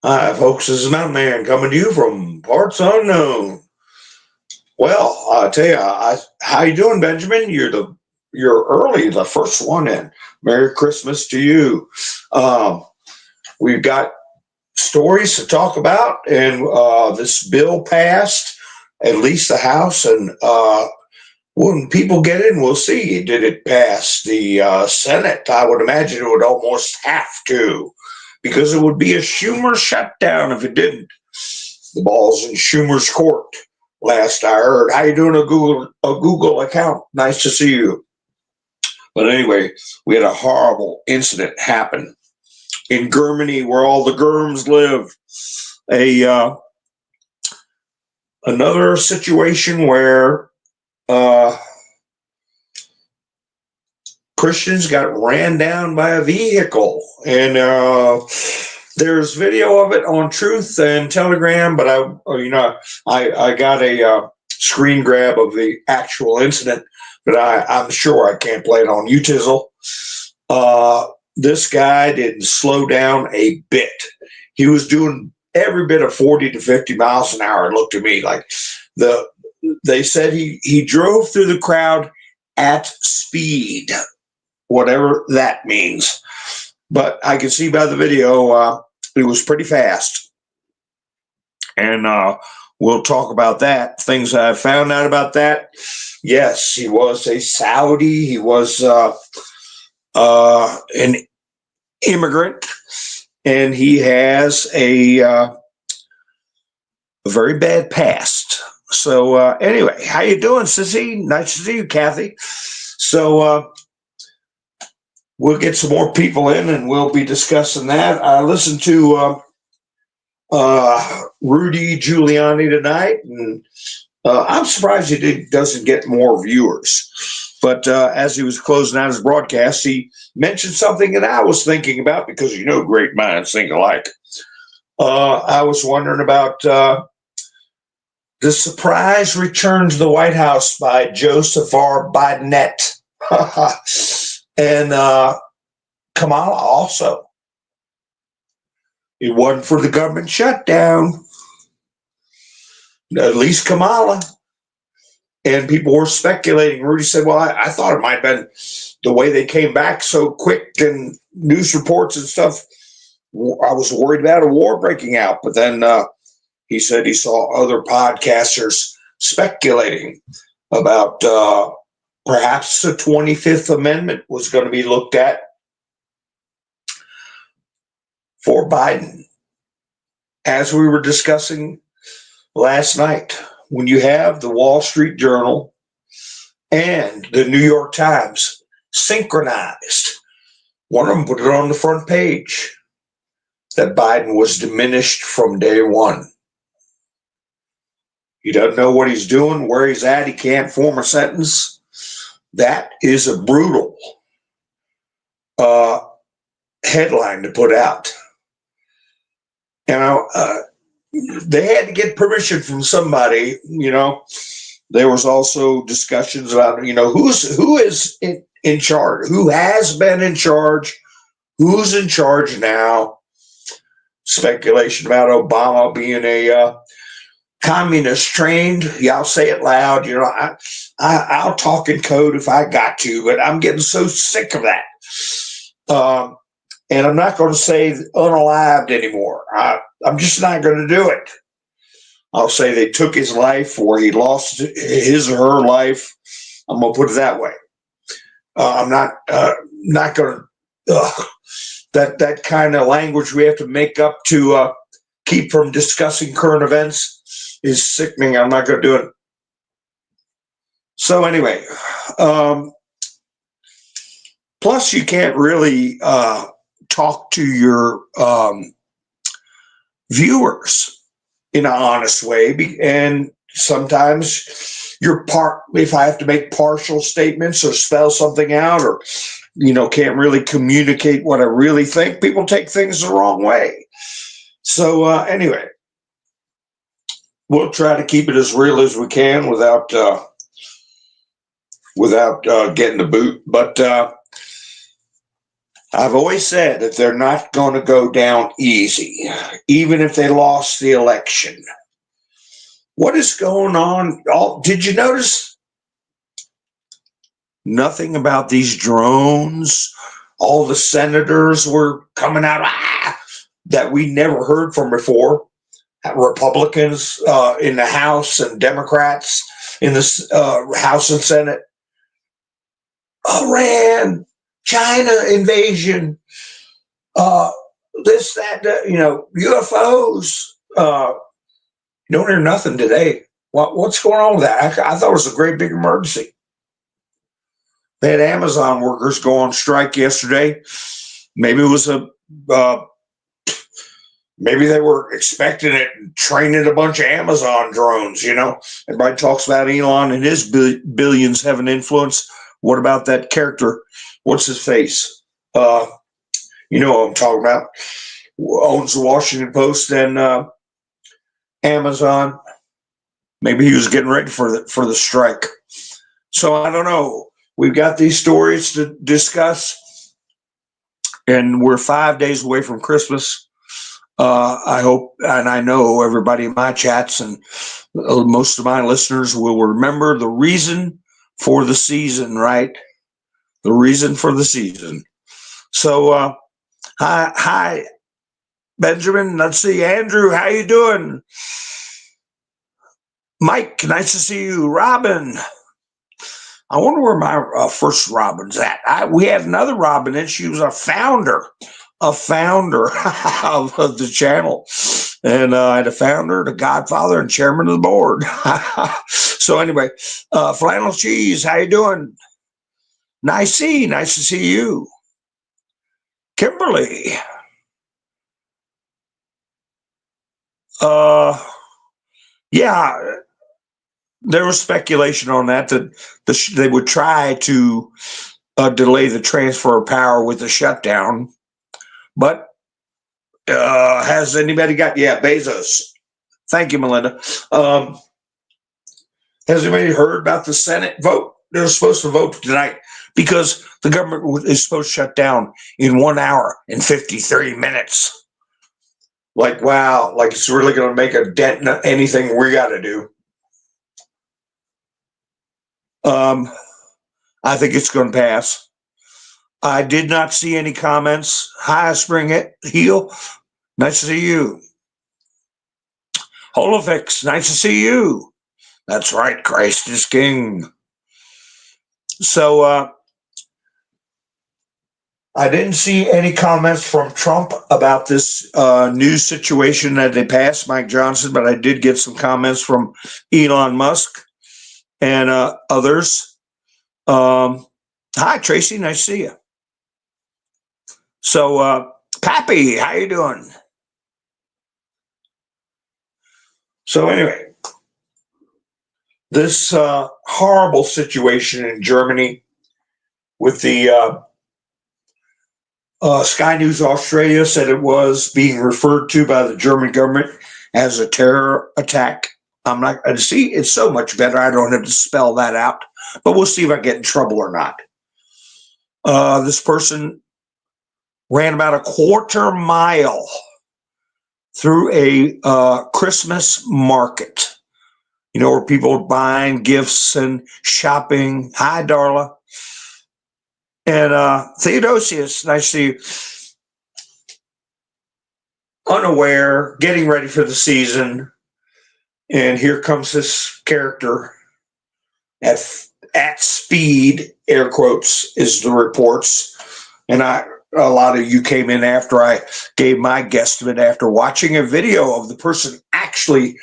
Hi, folks. This is Mountain Man coming to you from parts unknown. Well, I tell you, how you doing, Benjamin? You're early, the first one in. Merry Christmas to you. Um, we've got stories to talk about, and this bill passed, at least the House, and when people get in, we'll see. Did it pass the Senate? I would imagine it would almost have to, because it would be a Schumer shutdown if it didn't. The ball's in Schumer's court. Last I heard, how you doing? A Google account. Nice to see you. But anyway, we had a horrible incident happen in Germany, where all the Germs live. A Another situation where uh, Christians got ran down by a vehicle, and there's video of it on Truth and Telegram. But I got a screen grab of the actual incident, but I'm sure I can't play it on YouTube. This guy didn't slow down a bit. He was doing every bit of 40 to 50 miles an hour. It looked to me like they said he drove through the crowd at speed, whatever that means. But I can see by the video, it was pretty fast. And we'll talk about that. Things I found out about that. Yes, he was a Saudi. He was an immigrant, and he has a very bad past. So anyway, how you doing, Sissy? Nice to see you, Kathy. So we'll get some more people in, and we'll be discussing that. I listened to Rudy Giuliani tonight, and I'm surprised he doesn't get more viewers. But as he was closing out his broadcast, he mentioned something that I was thinking about, because great minds think alike. I was wondering about the surprise return to the White House by Joseph R. Bidenette and Kamala also. It wasn't for the government shutdown, at least Kamala. And people were speculating. Rudy said, well, I thought it might have been the way they came back so quick, and news reports and stuff. I was worried about a war breaking out. But then he said he saw other podcasters speculating about perhaps the 25th Amendment was going to be looked at for Biden. As we were discussing last night, when you have the Wall Street Journal and the New York Times synchronized, one of them put it on the front page that Biden was diminished from day one. He doesn't know what he's doing, where he's at. He can't form a sentence. That is a brutal headline to put out. They had to get permission from somebody. There was also discussions about who is in charge, who has been in charge, who's in charge now. Speculation about Obama being a communist trained. Yeah, I'll say it loud. I'll talk in code if I got to, but I'm getting so sick of that. And I'm not going to say unalived anymore. I'm just not going to do it. I'll say they took his life, or he lost his or her life. I'm going to put it that way. I'm not going to, that kind of language we have to make up to keep from discussing current events is sickening. I'm not going to do it. So anyway, plus you can't really talk to your viewers in an honest way, and sometimes if I have to make partial statements or spell something out, or can't really communicate what I really think, people take things the wrong way. So anyway, we'll try to keep it as real as we can without getting the boot. But I've always said that they're not going to go down easy, even if they lost the election. What is going on? Did you notice nothing about these drones? All the senators were coming out that we never heard from before. Republicans in the House and Democrats in the House and Senate. Iran, China invasion, uh, this, that, UFOs. You don't hear nothing today. What's going on with that? I thought it was a great big emergency. They had Amazon workers go on strike yesterday. Maybe it was maybe they were expecting it and training a bunch of Amazon drones. Everybody talks about Elon and his billions having influence. What about that character? What's his face? You know what I'm talking about. Owns the Washington Post and Amazon. Maybe he was getting ready for the strike. So I don't know. We've got these stories to discuss, and we're 5 days away from Christmas. I hope, and I know everybody in my chats and most of my listeners will remember the reason for the season, right? The reason for the season. So, hi, Benjamin. Let's see, Andrew. How you doing? Mike, nice to see you. Robin. I wonder where my first Robin's at. We had another Robin, and she was a founder of the channel. And I had a founder, the godfather, and chairman of the board. So anyway, Flannel Cheese, how you doing? Nice to see you. Kimberly. Yeah, there was speculation on that they would try to delay the transfer of power with the shutdown. But has anybody got? Yeah, Bezos. Thank you, Melinda. Has anybody heard about the Senate vote? They're supposed to vote tonight because the government is supposed to shut down in 1 hour and 53 minutes. Like, wow, like it's really going to make a dent in anything we got to do. I think it's going to pass. I did not see any comments. Hi, Spring Heel. Nice to see you. Holofix, nice to see you. That's right, Christ is King. So I didn't see any comments from Trump about this new situation that they passed, Mike Johnson, but I did get some comments from Elon Musk and others. Hi, Tracy, nice to see you. So, Pappy, how you doing? So anyway, this horrible situation in Germany with the Sky News Australia said it was being referred to by the German government as a terror attack. I'm not going to see. It's so much better. I don't have to spell that out, but we'll see if I get in trouble or not. This person ran about a quarter mile through a Christmas market, where people are buying gifts and shopping. Hi, Darla. And Theodosius, nice to see you. Unaware, getting ready for the season. And here comes this character at speed, air quotes, is the reports. And a lot of you came in after I gave my guesstimate after watching a video of the person actually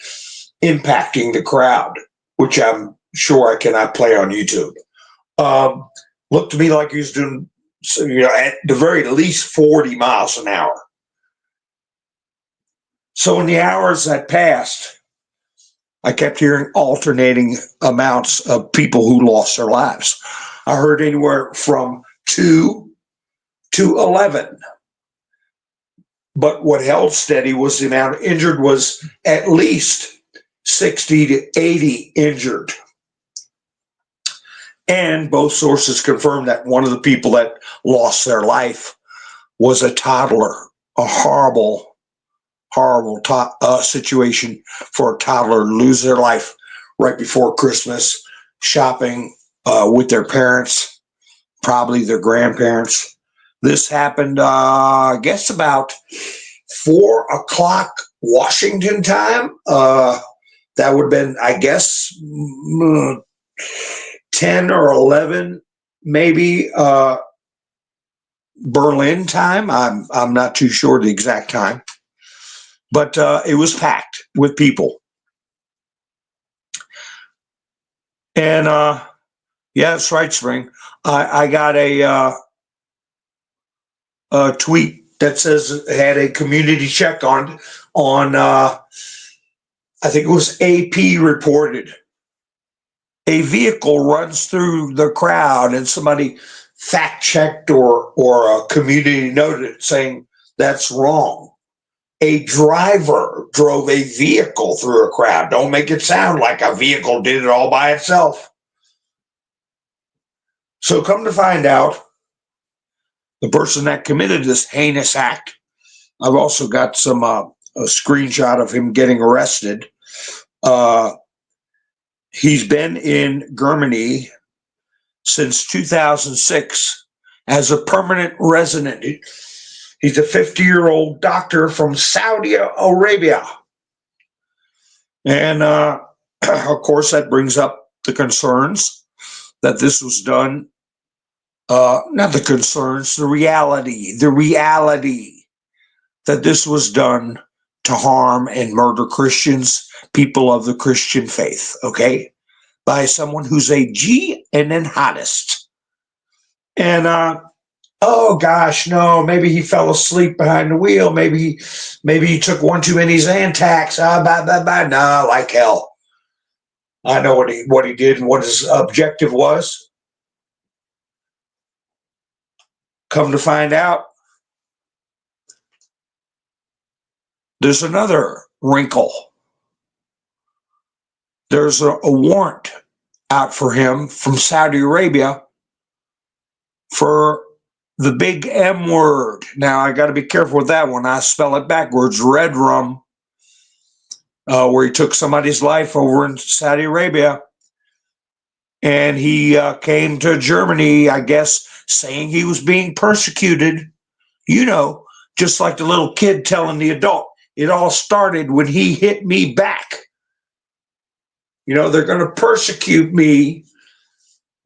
impacting the crowd, which I'm sure I cannot play on YouTube. Looked to me like he was doing, at the very least 40 miles an hour. So in the hours that passed, I kept hearing alternating amounts of people who lost their lives. I heard anywhere from 2 to 11. But what held steady was the amount injured was at least 60 to 80 injured. And both sources confirmed that one of the people that lost their life was a toddler. A horrible, horrible situation for a toddler to lose their life right before Christmas, shopping with their parents, probably their grandparents. This happened, I guess, about 4 o'clock Washington time. That would have been, I guess, 10 or 11, maybe Berlin time. I'm not too sure the exact time, but it was packed with people. And yeah, that's right, Spring. I got a tweet that says it had a community check on I think it was AP reported. A vehicle runs through the crowd, and somebody fact checked or a community noted saying that's wrong. A driver drove a vehicle through a crowd. Don't make it sound like a vehicle did it all by itself. So come to find out, the person that committed this heinous act, I've also got some a screenshot of him getting arrested. He's been in Germany since 2006 as a permanent resident. He's a 50-year-old doctor from Saudi Arabia. And of course, that brings up the concerns that this was done. Not the concerns, the reality that this was done to harm and murder Christians, people of the Christian faith, okay? By someone who's a jihadist. And oh gosh, no, maybe he fell asleep behind the wheel. Maybe he took one too many Zantacs. No, like hell. I know what he did and what his objective was. Come to find out, there's another wrinkle. There's a warrant out for him from Saudi Arabia for the big M word. Now, I got to be careful with that one. I spell it backwards, red rum, where he took somebody's life over in Saudi Arabia. And he came to Germany, I guess, saying he was being persecuted. You know, just like the little kid telling the adult. It all started when he hit me back. You know, they're going to persecute me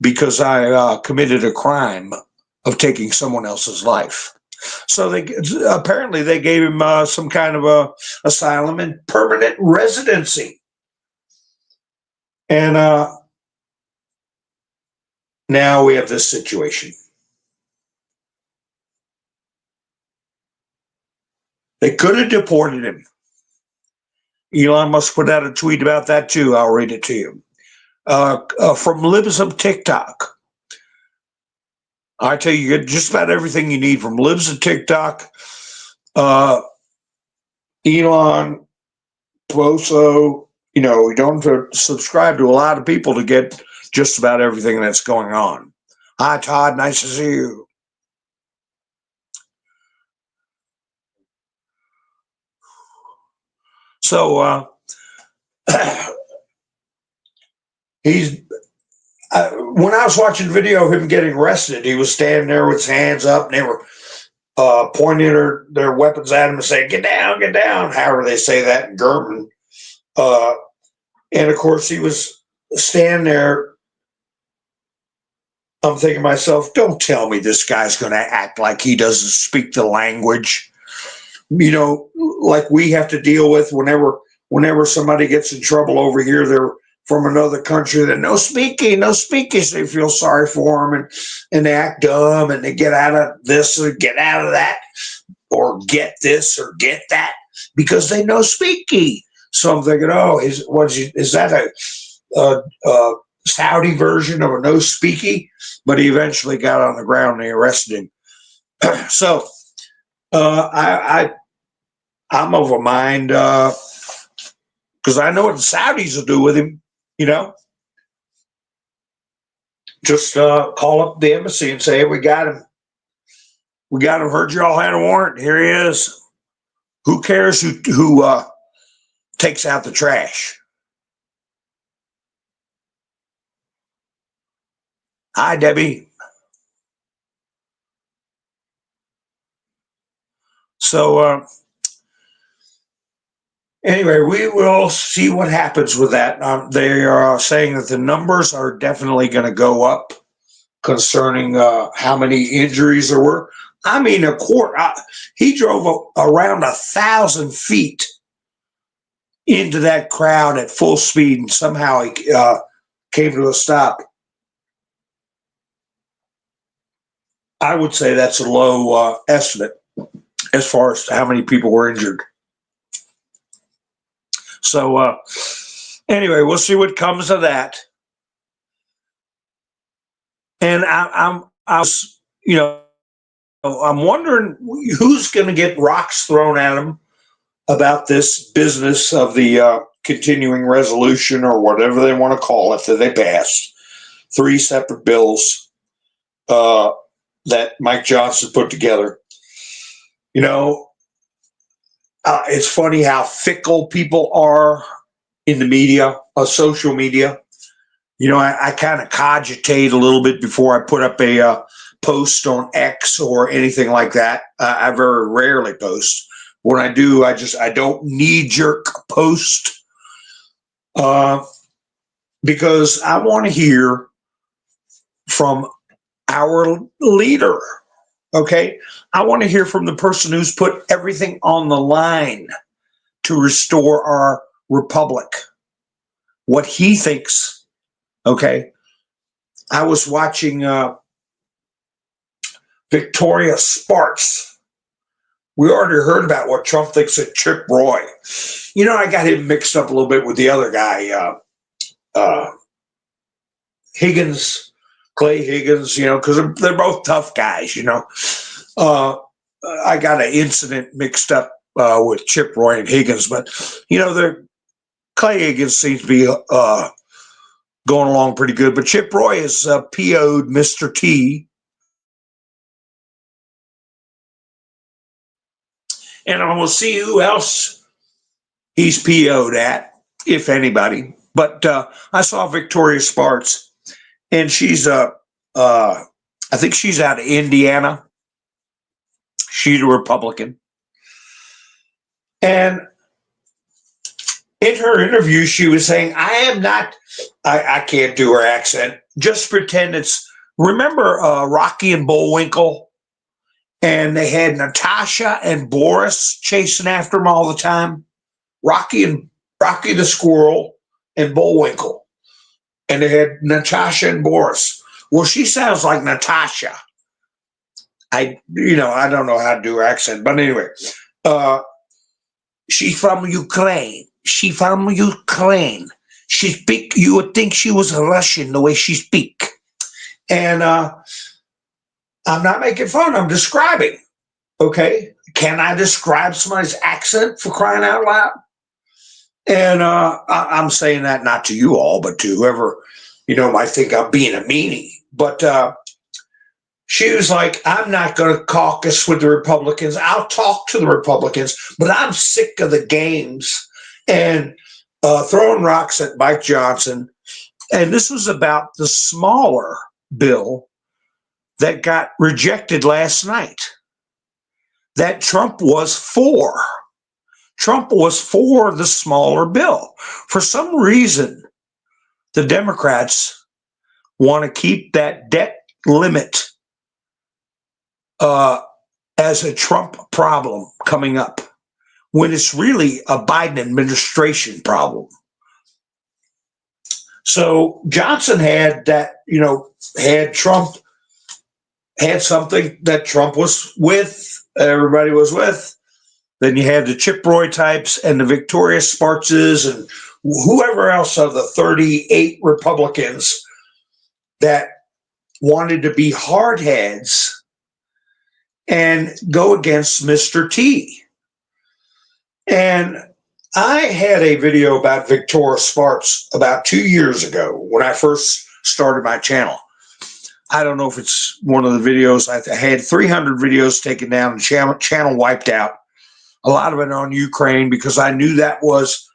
because I committed a crime of taking someone else's life. So apparently they gave him some kind of a asylum and permanent residency. And now we have this situation. They could have deported him. Elon Musk put out a tweet about that too. I'll read it to you. From Libs of TikTok. I tell you, you get just about everything you need from Libs of TikTok. Elon, Ploso, you know, we don't have to subscribe to a lot of people to get just about everything that's going on. Hi, Todd. Nice to see you. So he's when I was watching the video of him getting arrested, he was standing there with his hands up, and they were pointing their weapons at him and saying, get down, however they say that in German. And of course, he was standing there. I'm thinking to myself, don't tell me this guy's going to act like he doesn't speak the language. You know, like we have to deal with whenever somebody gets in trouble over here, they're from another country that no speaking, so they feel sorry for them and they act dumb and they get out of this or get out of that or get this or get that because they know speaking. So I'm thinking, oh, is that a Saudi version of a no speaky? But he eventually got on the ground and they arrested him. So I'm of a mind because I know what the Saudis will do with him. You know, just call up the embassy and say, hey, we got him. We got him. Heard you all had a warrant. Here he is. Who cares who takes out the trash? Hi, Debbie. So anyway, we will see what happens with that. They are saying that the numbers are definitely going to go up concerning how many injuries there were. I mean, he drove around 1,000 feet into that crowd at full speed, and somehow he came to a stop. I would say that's a low estimate as far as how many people were injured. So anyway, we'll see what comes of that. And I'm wondering who's going to get rocks thrown at him about this business of the continuing resolution, or whatever they want to call it, that they passed. 3 separate bills that Mike Johnson put together. It's funny how fickle people are in the media, social media. I kind of cogitate a little bit before I put up a post on X or anything like that. I very rarely post. When I do, I don't knee-jerk post because I want to hear from our leader. Okay, I want to hear from the person who's put everything on the line to restore our republic, what he thinks. Okay, I was watching Victoria Sparks. We already heard about what Trump thinks of Chip Roy. I got him mixed up a little bit with the other guy, Higgins, Clay Higgins, because they're both tough guys, I got an incident mixed up with Chip Roy and Higgins, but Clay Higgins seems to be going along pretty good, but Chip Roy has PO'd Mr. T. And I will see who else he's PO'd at, if anybody. But I saw Victoria Sparks, and she's I think she's out of Indiana. She's a Republican. And in her interview, she was saying, I can't do her accent. Just pretend remember Rocky and Bullwinkle? And they had Natasha and Boris chasing after him all the time. Rocky the Squirrel and Bullwinkle. And they had Natasha and Boris. Well, she sounds like Natasha. I don't know how to do her accent, but anyway, she's from Ukraine. She from Ukraine. She speak. You would think she was Russian the way she speak. And I'm not making fun. I'm describing. Okay, can I describe somebody's accent, for crying out loud? And I'm saying that not to you all, but to whoever might think I'm being a meanie. But she was like, I'm not going to caucus with the Republicans. I'll talk to the Republicans, but I'm sick of the games and throwing rocks at Mike Johnson. And this was about the smaller bill that got rejected last night that Trump was for. Trump was for the smaller bill. For some reason, the Democrats want to keep that debt limit as a Trump problem coming up, when it's really a Biden administration problem. So Johnson had that, had Trump, had something that Trump was with, everybody was with. Then you had the Chip Roy types and the Victoria Sparkses and whoever else of the 38 Republicans that wanted to be hardheads and go against Mr. T. And I had a video about Victoria Sparks about 2 years ago when I first started my channel. I don't know if it's one of the videos. I had 300 videos taken down and channel wiped out. A lot of it on Ukraine because I knew that was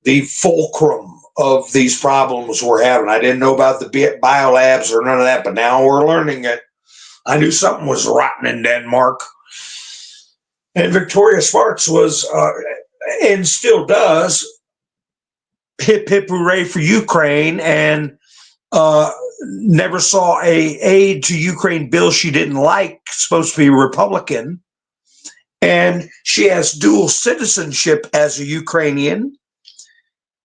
the fulcrum of these problems we're having. I didn't know about the biolabs or none of that, but now we're learning it. I knew something was rotten in Denmark. And Victoria Spartz was, and still does, hip hip hooray for Ukraine, and never saw a aid to Ukraine bill she didn't like, supposed to be Republican. And she has dual citizenship as a Ukrainian.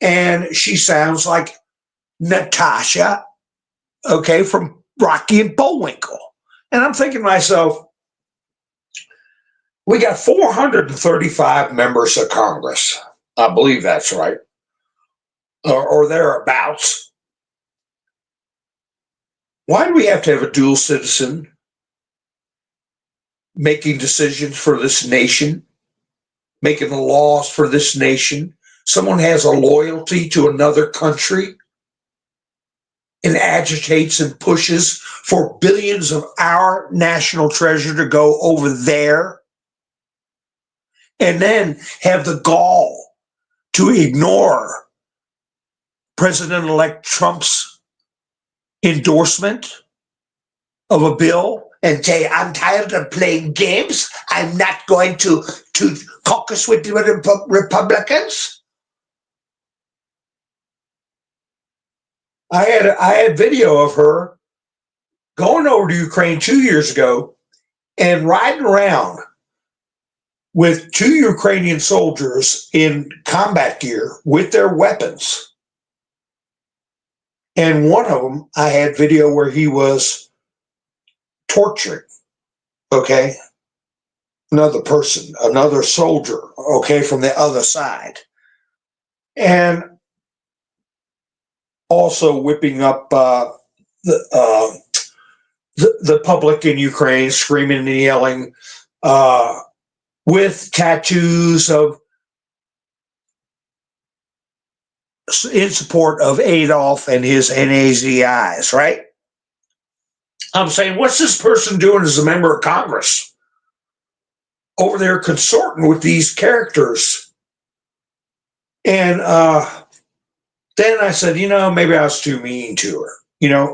And she sounds like Natasha, okay, from Rocky and Bullwinkle. And I'm thinking to myself, we got 435 members of Congress. I believe that's right, or thereabouts. Why do we have to have a dual citizen making decisions for this nation, making the laws for this nation? Someone has a loyalty to another country and agitates and pushes for billions of our national treasure to go over there, and then have the gall to ignore President-elect Trump's endorsement of a bill and say, I'm tired of playing games. I'm not going to caucus with the Republicans. I had video of her going over to Ukraine 2 years ago and riding around with 2 Ukrainian soldiers in combat gear with their weapons. And one of them, I had video where he was torturing, okay, another person, another soldier, okay, from the other side. And also whipping up the public in Ukraine, screaming and yelling, with tattoos of in support of Adolf and his Nazis, right? I'm saying, what's this person doing as a member of Congress over there consorting with these characters? And then I said, maybe I was too mean to her.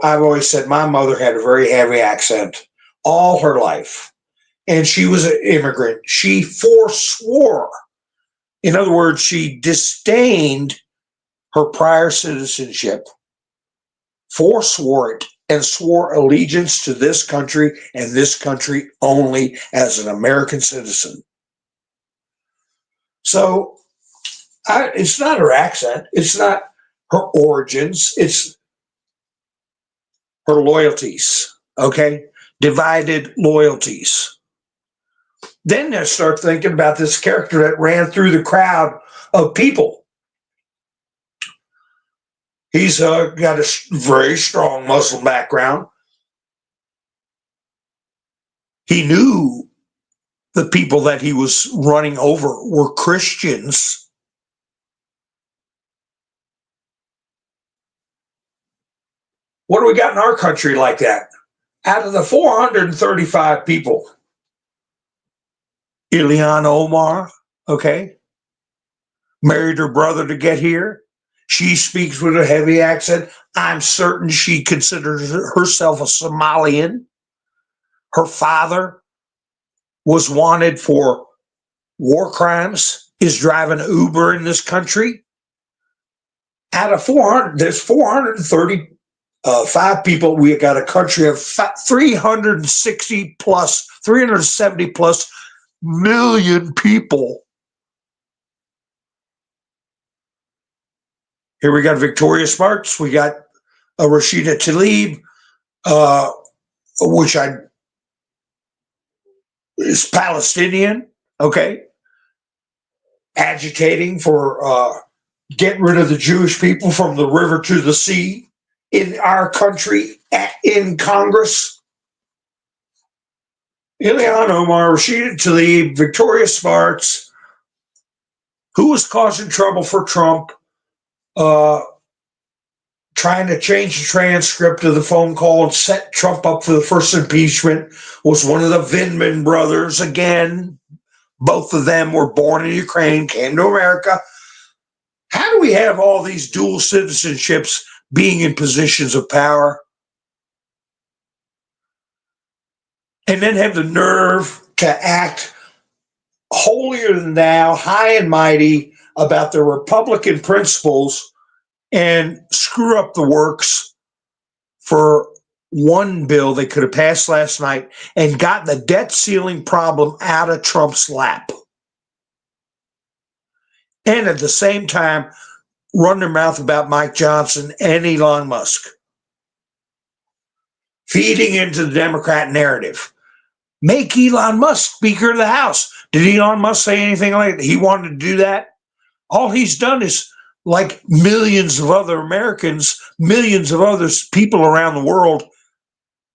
I've always said my mother had a very heavy accent all her life, and she was an immigrant. She forswore. In other words, she disdained her prior citizenship, forswore it, and swore allegiance to this country and this country only as an American citizen. So it's not her accent. It's not her origins. It's her loyalties, okay? Divided loyalties. Then I start thinking about this character that ran through the crowd of people. He's got a very strong Muslim background. He knew the people that he was running over were Christians. What do we got in our country like that? Out of the 435 people, Ilhan Omar, okay, married her brother to get here. She speaks with a heavy accent. I'm certain she considers herself a Somalian. Her father was wanted for war crimes, is driving Uber in this country. Out of 400, there's 435 people. We got a country of 370 plus million people. Here we got Victoria Spartz. We got Rashida Tlaib, which is Palestinian, okay, agitating for getting rid of the Jewish people from the river to the sea in our country, in Congress. Ilhan Omar, Rashida Tlaib, Victoria Spartz, who was causing trouble for Trump, trying to change the transcript of the phone call and set Trump up for the first impeachment was one of the Vindman brothers again. Both of them were born in Ukraine, came to America. How do we have all these dual citizenships being in positions of power and then have the nerve to act holier than thou, high and mighty about their Republican principles and screw up the works for one bill they could have passed last night and gotten the debt ceiling problem out of Trump's lap? And at the same time, run their mouth about Mike Johnson and Elon Musk, feeding into the Democrat narrative. Make Elon Musk Speaker of the House. Did Elon Musk say anything like that? He wanted to do that? All he's done is, like millions of other Americans, millions of other people around the world,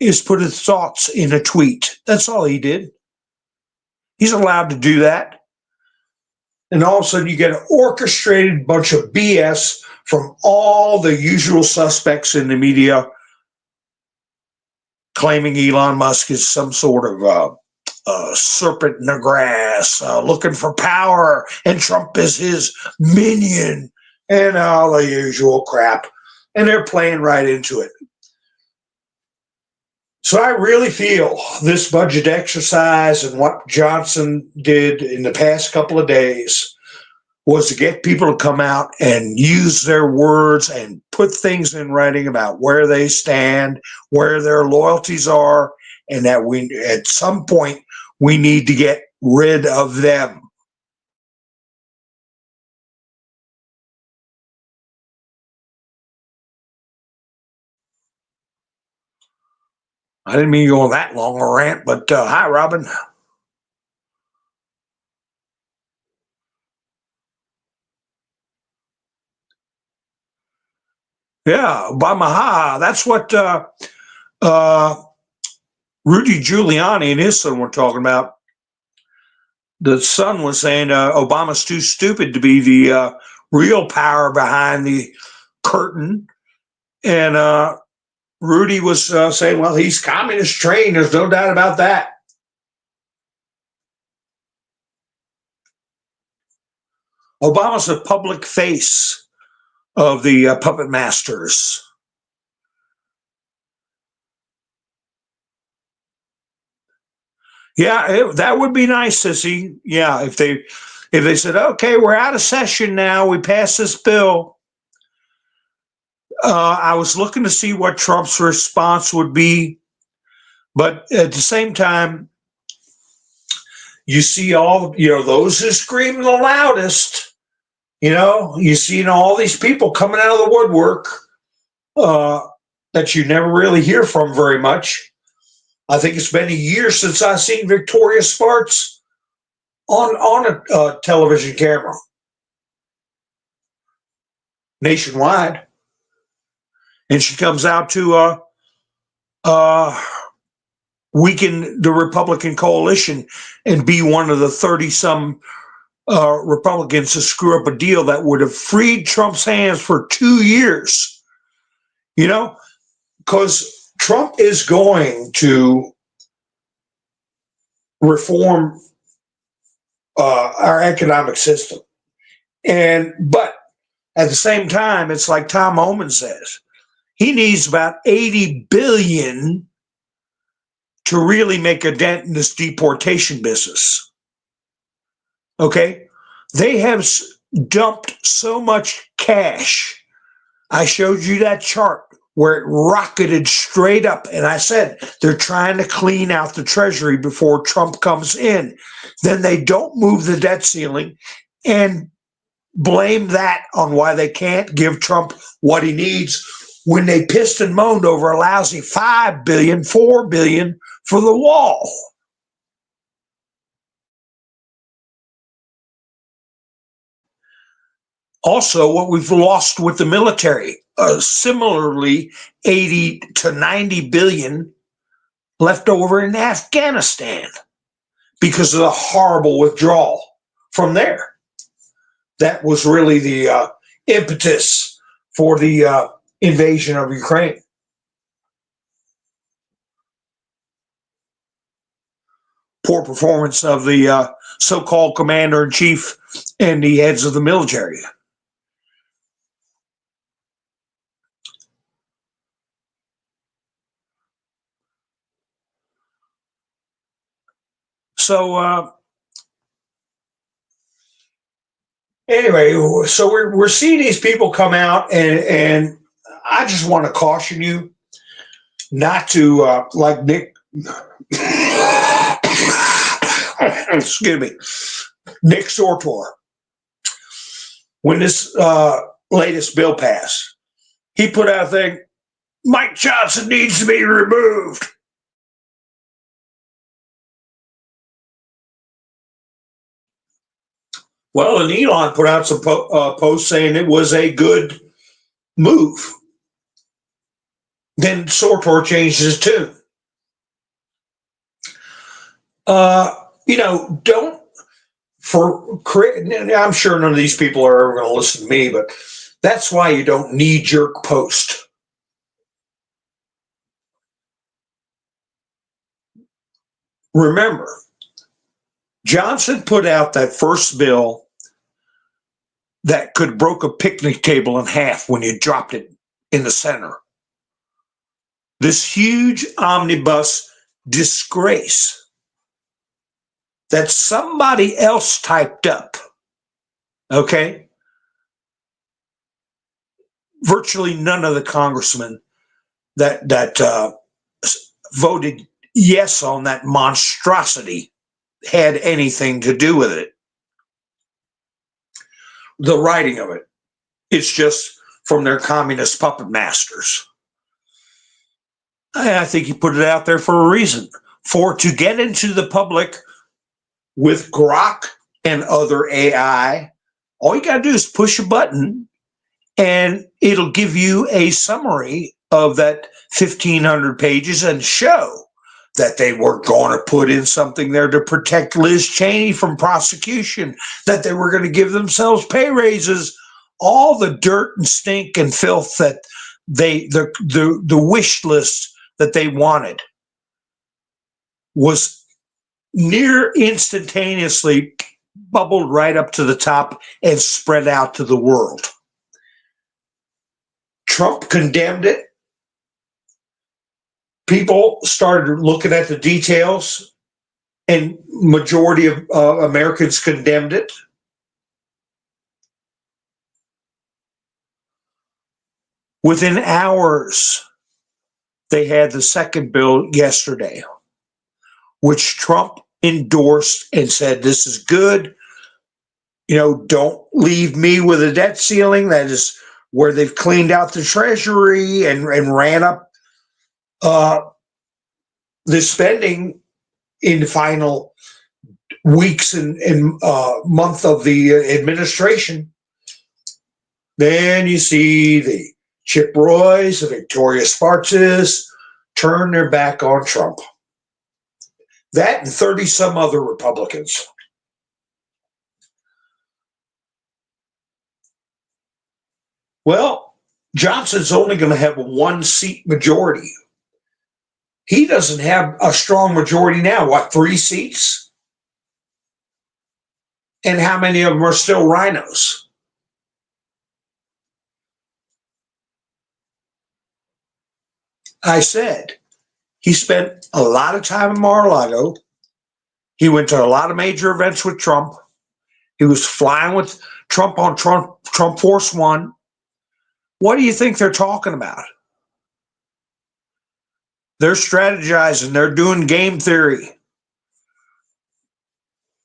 is put his thoughts in a tweet. That's all he did. He's allowed to do that. And all of a sudden you get an orchestrated bunch of BS from all the usual suspects in the media claiming Elon Musk is some sort of serpent in the grass, looking for power, and Trump is his minion, and all the usual crap. And they're playing right into it. So I really feel this budget exercise and what Johnson did in the past couple of days was to get people to come out and use their words and put things in writing about where they stand, where their loyalties are, and that we, at some point, we need to get rid of them. I didn't mean to go on that long a rant, but hi, Robin. Yeah, Obama, that's what Rudy Giuliani and his son were talking about. The son was saying Obama's too stupid to be the real power behind the curtain. And Rudy was saying, well, he's communist trained. There's no doubt about that. Obama's a public face of the puppet masters. Yeah, that would be nice, Sissy. Yeah, if they said, okay, we're out of session now, we passed this bill. I was looking to see what Trump's response would be, but at the same time, you see all those who scream the loudest. You see all these people coming out of the woodwork that you never really hear from very much. I think it's been a year since I've seen Victoria Spartz on a television camera nationwide, and she comes out to weaken the Republican coalition and be one of the 30-some Republicans to screw up a deal that would have freed Trump's hands for 2 years. Because Trump is going to reform our economic system. But at the same time, it's like Tom Homan says, he needs about 80 billion to really make a dent in this deportation business. Okay? They have dumped so much cash. I showed you that chart where it rocketed straight up. And I said, they're trying to clean out the Treasury before Trump comes in. Then they don't move the debt ceiling and blame that on why they can't give Trump what he needs when they pissed and moaned over a lousy $5 billion, $4 billion for the wall. Also, what we've lost with the military, similarly, 80 to 90 billion left over in Afghanistan because of the horrible withdrawal from there. That was really the impetus for the invasion of Ukraine. Poor performance of the so-called commander-in-chief and the heads of the military. So anyway, so we're seeing these people come out, and I just want to caution you not to like Nick. Excuse me, Nick Sortor. When this latest bill passed, he put out a thing. Mike Johnson needs to be removed. Well, and Elon put out some posts saying it was a good move. Then Sortor changed his tune. Don't I'm sure none of these people are ever going to listen to me, but that's why you don't knee-jerk post. Remember, Johnson put out that first bill that could broke a picnic table in half when you dropped it in the center. This huge omnibus disgrace that somebody else typed up, okay? Virtually none of the congressmen that voted yes on that monstrosity had anything to do with it. The writing of it, it's just from their communist puppet masters. I think he put it out there for a reason, to get into the public with Grok and other AI. All you got to do is push a button and it'll give you a summary of that 1,500 pages and show that they were going to put in something there to protect Liz Cheney from prosecution, that they were going to give themselves pay raises, all the dirt and stink and filth that the wish list that they wanted was near instantaneously bubbled right up to the top and spread out to the world. Trump condemned it. People started looking at the details, and majority of Americans condemned it. Within hours, they had the second bill yesterday, which Trump endorsed and said, this is good. Don't leave me with a debt ceiling. That is where they've cleaned out the Treasury and ran up the spending in the final weeks and month of the administration. Then you see the Chip Roys, the Victoria Spartzes turn their back on Trump. That and 30 some other Republicans. Well, Johnson's only going to have a 1-seat majority. He doesn't have a strong majority now. 3 seats? And how many of them are still rhinos? I said, he spent a lot of time in Mar-a-Lago. He went to a lot of major events with Trump. He was flying with Trump on Trump Force One. What do you think they're talking about? They're strategizing. They're doing game theory.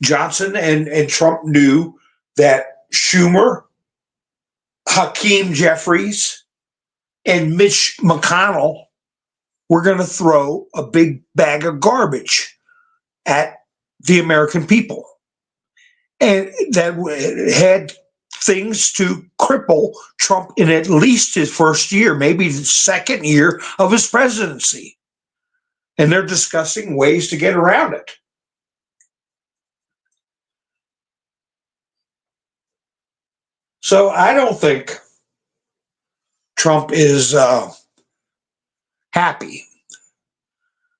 Johnson and Trump knew that Schumer, Hakeem Jeffries, and Mitch McConnell were going to throw a big bag of garbage at the American people. And that had things to cripple Trump in at least his first year, maybe the second year of his presidency. And they're discussing ways to get around it. So I don't think Trump is happy,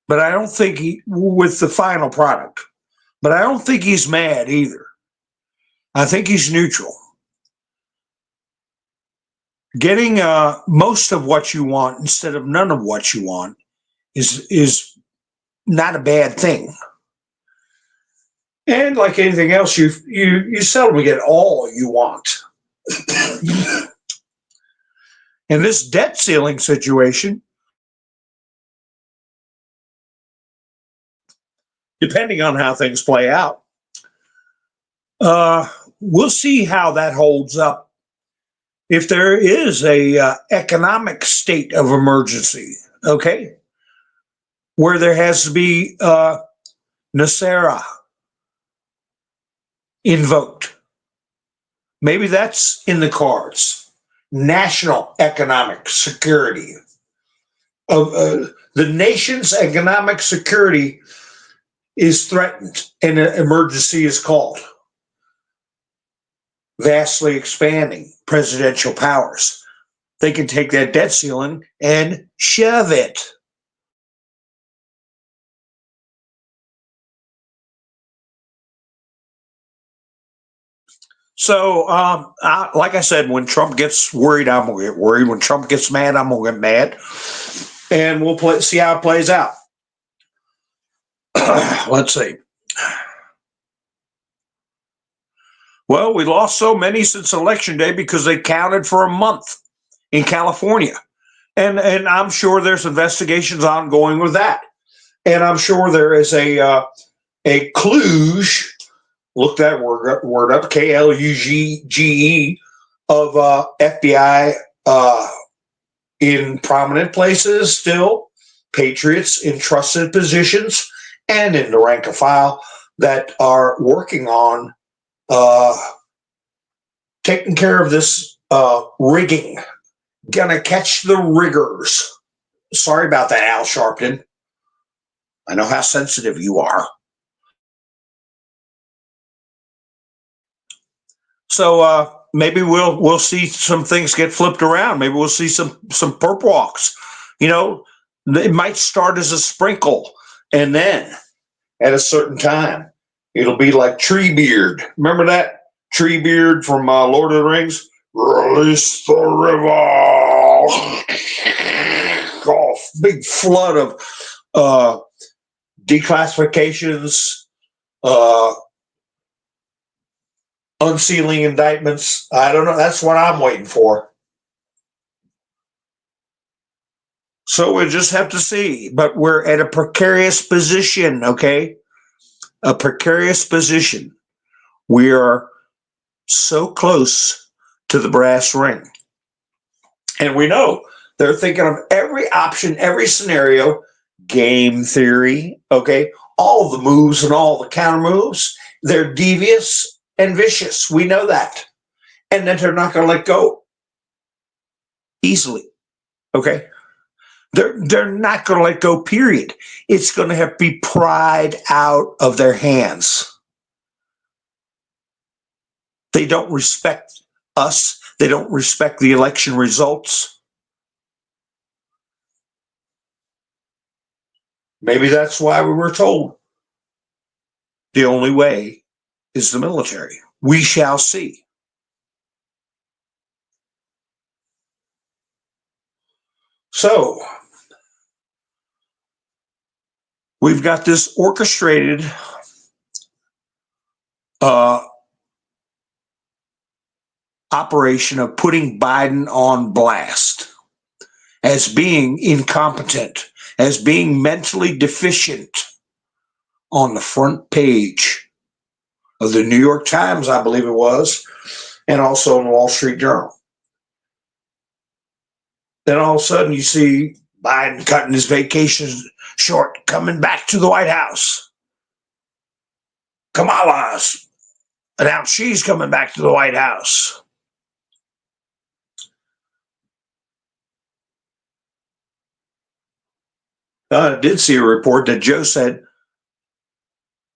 but I don't think with the final product, but I don't think he's mad either. I think he's neutral. Getting most of what you want instead of none of what you want is not a bad thing. And like anything else, you seldom get all you want. In this debt ceiling situation, depending on how things play out, we'll see how that holds up. If there is a economic state of emergency, okay, where there has to be NESARA invoked, maybe that's in the cards. National economic security of the nation's economic security is threatened, and an emergency is called. Vastly expanding presidential powers. They can take that debt ceiling and shove it. So, like I said, when Trump gets worried, I'm going to get worried. When Trump gets mad, I'm going to get mad. And we'll see how it plays out. Let's see. Well, we lost so many since Election Day because they counted for a month in California. And I'm sure there's investigations ongoing with that. And I'm sure there is a kludge, look that word up, KLUGE, of FBI in prominent places still, patriots in trusted positions, and in the rank and file that are working on taking care of this rigging. Gonna catch the riggers. Sorry about that, Al Sharpton. I know how sensitive you are. So maybe we'll see some things get flipped around. Maybe we'll see some perp walks. You know, it might start as a sprinkle, and then at a certain time, it'll be like Treebeard. Remember that Treebeard from Lord of the Rings? Release the river. Oh, big flood of declassifications, unsealing indictments. I don't know. That's what I'm waiting for. So we'll just have to see. But we're at a precarious position, okay? A precarious position. We are so close to the brass ring. And we know they're thinking of every option, every scenario, game theory, okay? All the moves and all the counter moves. They're devious and vicious. We know that. And that they're not going to let go easily, okay? They're not going to let go, period. It's going to have to be pried out of their hands. They don't respect us. They don't respect the election results. Maybe that's why we were told the only way is the military. We shall see. So, we've got this orchestrated operation of putting Biden on blast as being incompetent, as being mentally deficient on the front page of the New York Times, I believe it was, and also in the Wall Street Journal. Then all of a sudden you see Biden cutting his vacation short, coming back to the White House. Kamala's announced she's coming back to the White House. I did see a report that Joe said,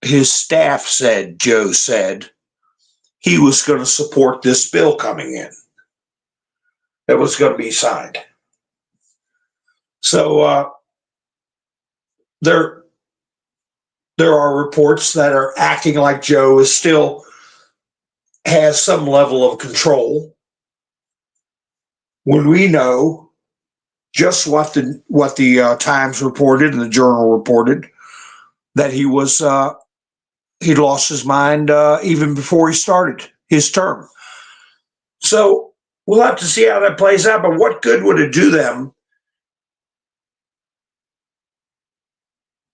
his staff said, Joe said, he was going to support this bill coming in. that was going to be signed. So there are reports that are acting like Joe is still has some level of control when we know just what the Times reported and the Journal reported, that he'd lost his mind even before he started his term. So we'll have to see how that plays out. But what good would it do them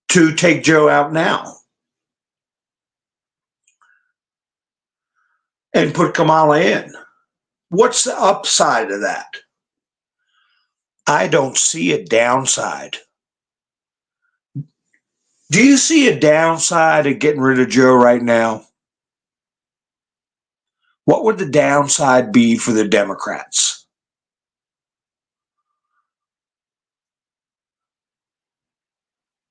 to take Joe out now and put Kamala in? What's the upside of that? I don't see a downside. Do you see a downside of getting rid of Joe right now? What would the downside be for the Democrats?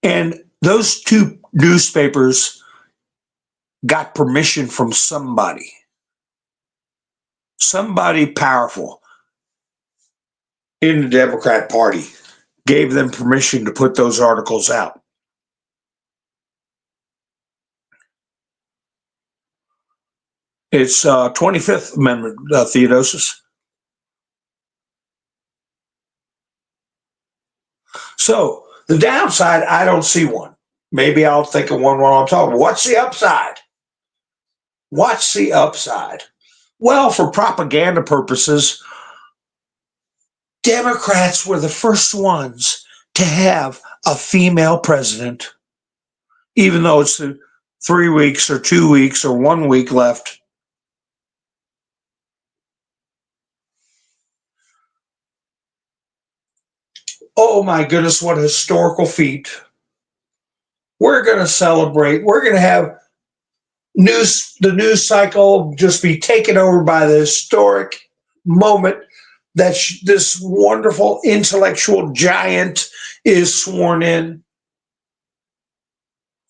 And those two newspapers got permission from somebody powerful in the Democrat Party, gave them permission to put those articles out. It's 25th Amendment, Theodosis. So the downside, I don't see one. Maybe I'll think of one while I'm talking. What's the upside? What's the upside? Well, for propaganda purposes, Democrats were the first ones to have a female president, even though it's 3 weeks or 2 weeks or 1 week left. Oh my goodness, what a historical feat. We're going to celebrate. We're going to have the news cycle just be taken over by the historic moment that this wonderful intellectual giant is sworn in.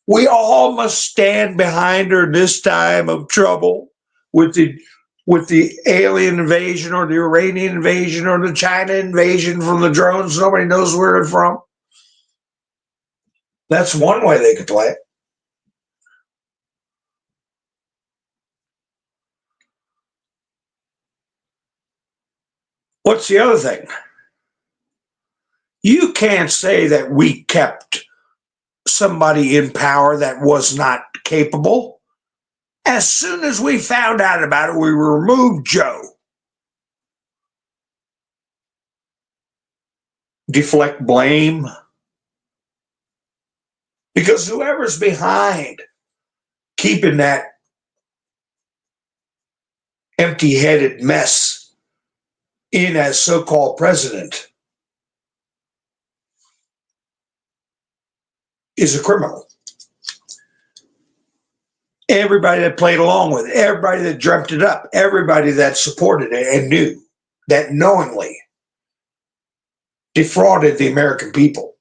We all must stand behind her this time of trouble with the alien invasion or the Iranian invasion or the China invasion from the drones. Nobody knows where they're from. That's one way they could play it. What's the other thing? You can't say that we kept somebody in power that was not capable. As soon as we found out about it, we removed Joe. Deflect blame. Because whoever's behind keeping that empty-headed mess in as so-called president is a criminal. Everybody that played along with it, everybody that dreamt it up, everybody that supported it and knew that knowingly defrauded the American people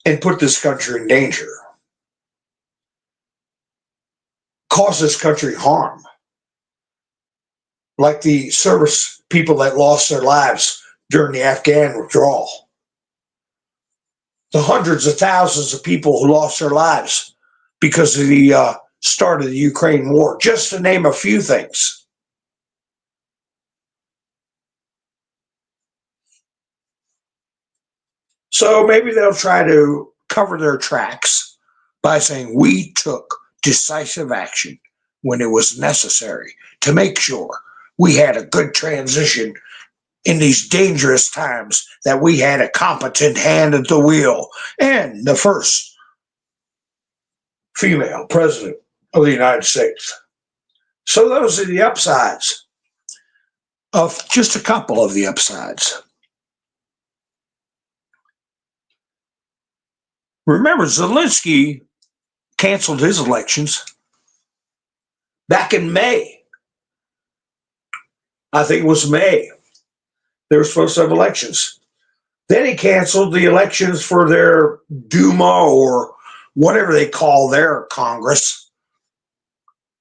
and put this country in danger, caused this country harm, like the service people that lost their lives during the Afghan withdrawal, the hundreds of thousands of people who lost their lives because of the start of the Ukraine war, just to name a few things. So maybe they'll try to cover their tracks by saying we took decisive action when it was necessary to make sure we had a good transition in these dangerous times, that we had a competent hand at the wheel and the first female president of the United States. So those are the upsides, of just a couple of the upsides. Remember, Zelensky canceled his elections back in May. I think it was May. They were supposed to have elections. Then he canceled the elections for their Duma or whatever they call their Congress.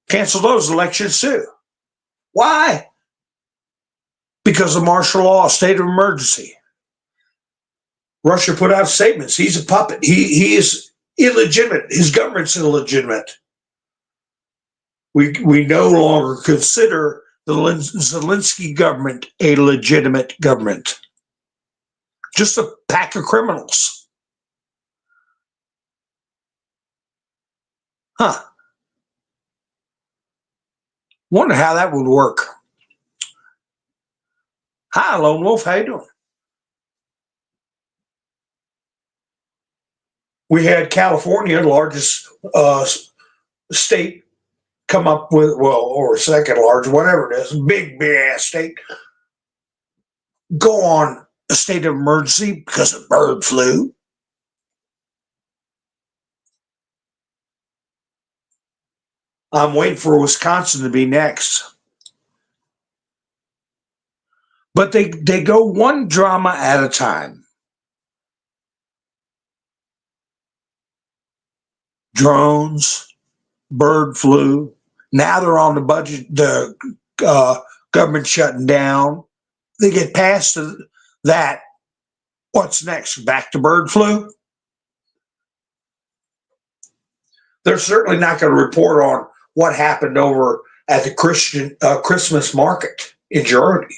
Canceled those elections too. Why? because of martial law, state of emergency. Russia put out statements. He's a puppet. He is illegitimate. His government's illegitimate. We no longer consider the Zelensky government a legitimate government. Just a pack of criminals. Huh. Wonder how that would work. Hi, Lone Wolf. How you doing? We had California, the largest state, come up with, well, or second largest, whatever it is, big ass state, go on a state of emergency because of bird flu. I'm waiting for Wisconsin to be next. But they go one drama at a time. Drones, bird flu. Now they're on the budget, the government shutting down. They get past that. What's next? Back to bird flu? They're certainly not going to report on what happened over at the Christian Christmas market in Germany.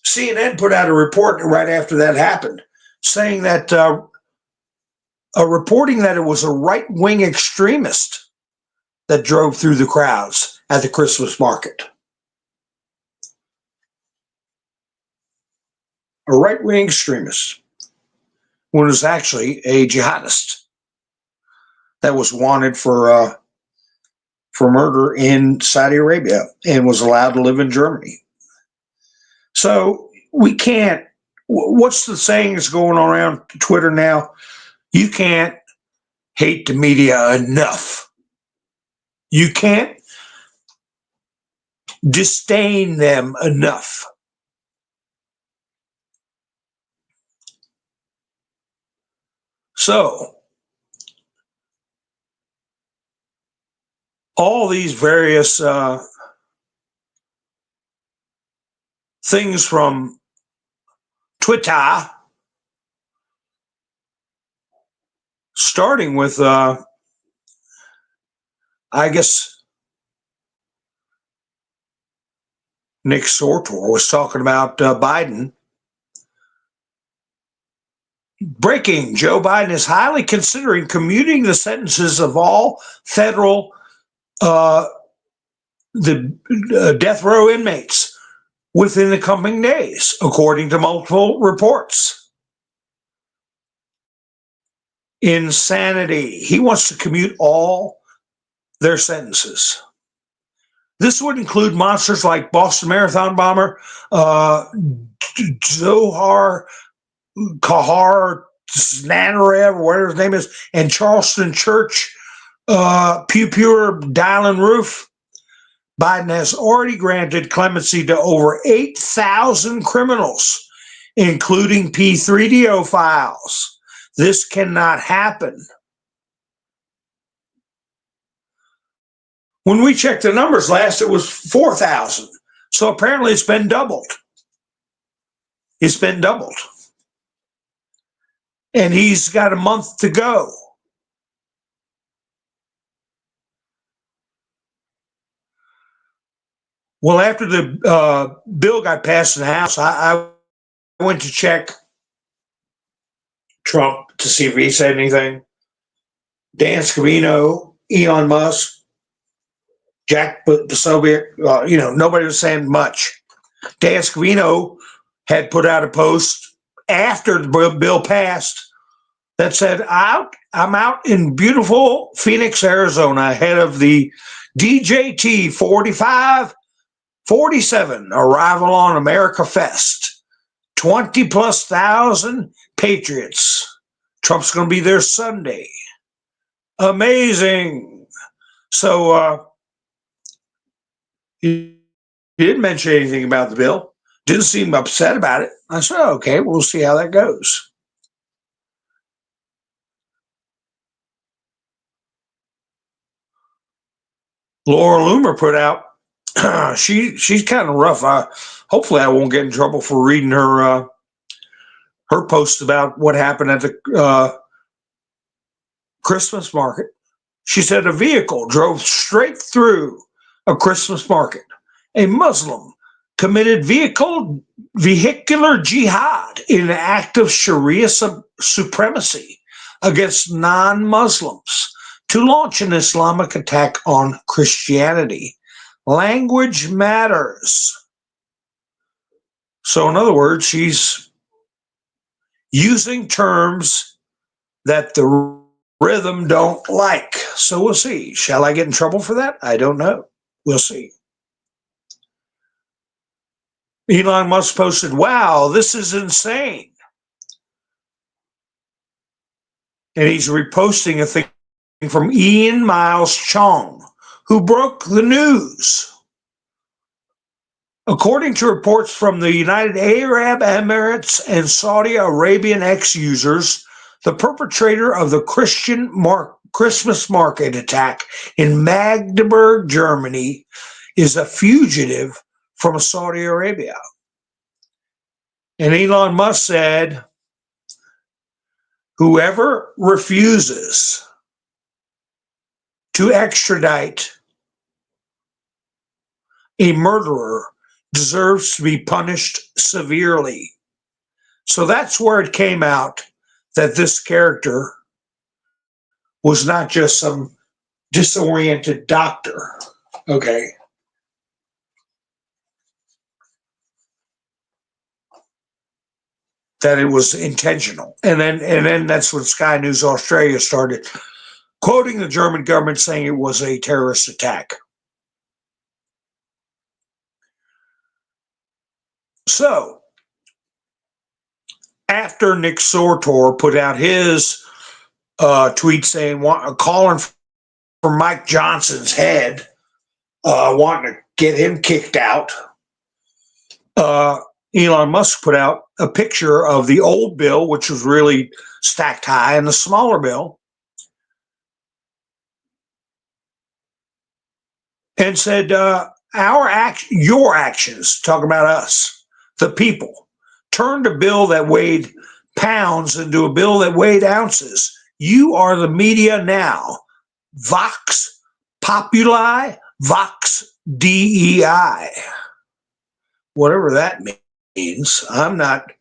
CNN put out a report right after that happened, saying that reporting that it was a right-wing extremist that drove through the crowds at the Christmas market. A right-wing extremist, when it was actually a jihadist that was wanted for murder in Saudi Arabia and was allowed to live in Germany. So we can't. What's the saying that's going on around Twitter now? You can't hate the media enough. You can't disdain them enough. So all these various things from Twitter, starting with, I guess, Nick Sortor was talking about Biden. Breaking, Joe Biden is highly considering commuting the sentences of all federal death row inmates within the coming days, according to multiple reports. Insanity. He wants to commute all their sentences. This would include monsters like Boston Marathon bomber Zohar Kahar Snanarev, or whatever his name is, and Charleston Church Pure Dylan Roof. Biden has already granted clemency to over 8,000 criminals, including P3DO files. This cannot happen. When we checked the numbers last, it was 4,000. So apparently it's been doubled. It's been doubled. And he's got a month to go. Well, after the bill got passed in the House, I went to check Trump to see if he said anything. Dan Scavino, Elon Musk, Jack Posobiec, nobody was saying much. Dan Scavino had put out a post after the bill passed that said, I'm out in beautiful Phoenix, Arizona, ahead of the DJT 4547 arrival on America Fest. 20,000+ patriots. Trump's going to be there Sunday. Amazing. So he didn't mention anything about the bill. Didn't seem upset about it. I said, okay, we'll see how that goes. Laura Loomer put out she's kind of rough. Hopefully I won't get in trouble for reading her post about what happened at the Christmas market. She said a vehicle drove straight through a Christmas market. A Muslim committed vehicular jihad in an act of Sharia supremacy against non-Muslims to launch an Islamic attack on Christianity. Language matters. So in other words, she's using terms that the rhythm don't like. So we'll see. Shall I get in trouble for that? I don't know. We'll see. Elon Musk posted, wow, this is insane. And he's reposting a thing from Ian Miles Chong, who broke the news. According to reports from the United Arab Emirates and Saudi Arabian ex-users, the perpetrator of the Christmas market attack in Magdeburg, Germany, is a fugitive from Saudi Arabia. And Elon Musk said, whoever refuses to extradite a murderer deserves to be punished severely. So that's where it came out that this character was not just some disoriented doctor. Okay. That it was intentional. And then that's when Sky News Australia started quoting the German government saying it was a terrorist attack. So, after Nick Sortor put out his tweet saying, calling for Mike Johnson's head, wanting to get him kicked out, Elon Musk put out a picture of the old bill, which was really stacked high, and the smaller bill, and said, your actions, talking about us, the people, turned a bill that weighed pounds into a bill that weighed ounces. You are the media now. Vox Populi, Vox DEI. Whatever that means. I'm not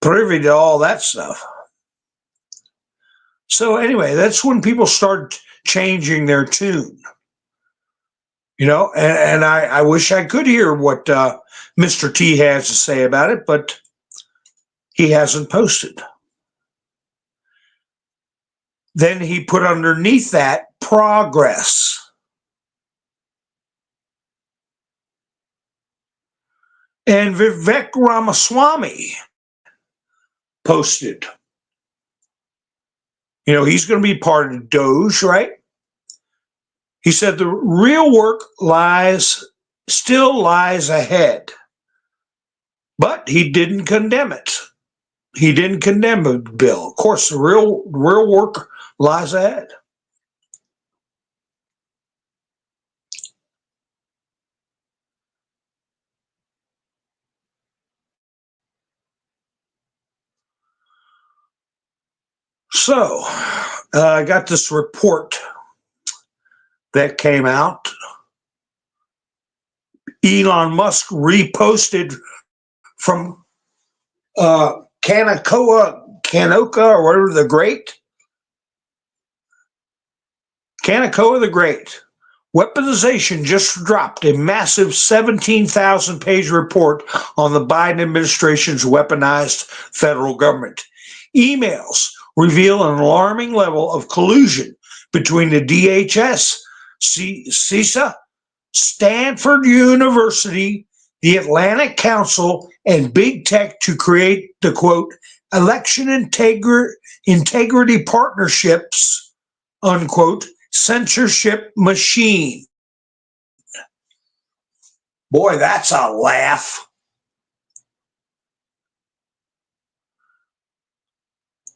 privy to all that stuff. So anyway, that's when people start changing their tune. You know, and I wish I could hear what Mr. T has to say about it, but he hasn't posted. Then he put underneath that progress. And Vivek Ramaswamy posted, you know, he's going to be part of Doge, right? He said the real work still lies ahead, but he didn't condemn it. He didn't condemn the bill. Of course, the real work lies ahead. So, I got this report that came out. Elon Musk reposted from Kanoka or whatever the Great. Kanoka the Great. Weaponization just dropped a massive 17,000-page report on the Biden administration's weaponized federal government. Emails reveal an alarming level of collusion between the DHS, CISA, Stanford University, the Atlantic Council, and big tech to create the, quote, election integrity partnerships, unquote, censorship machine. Boy, that's a laugh.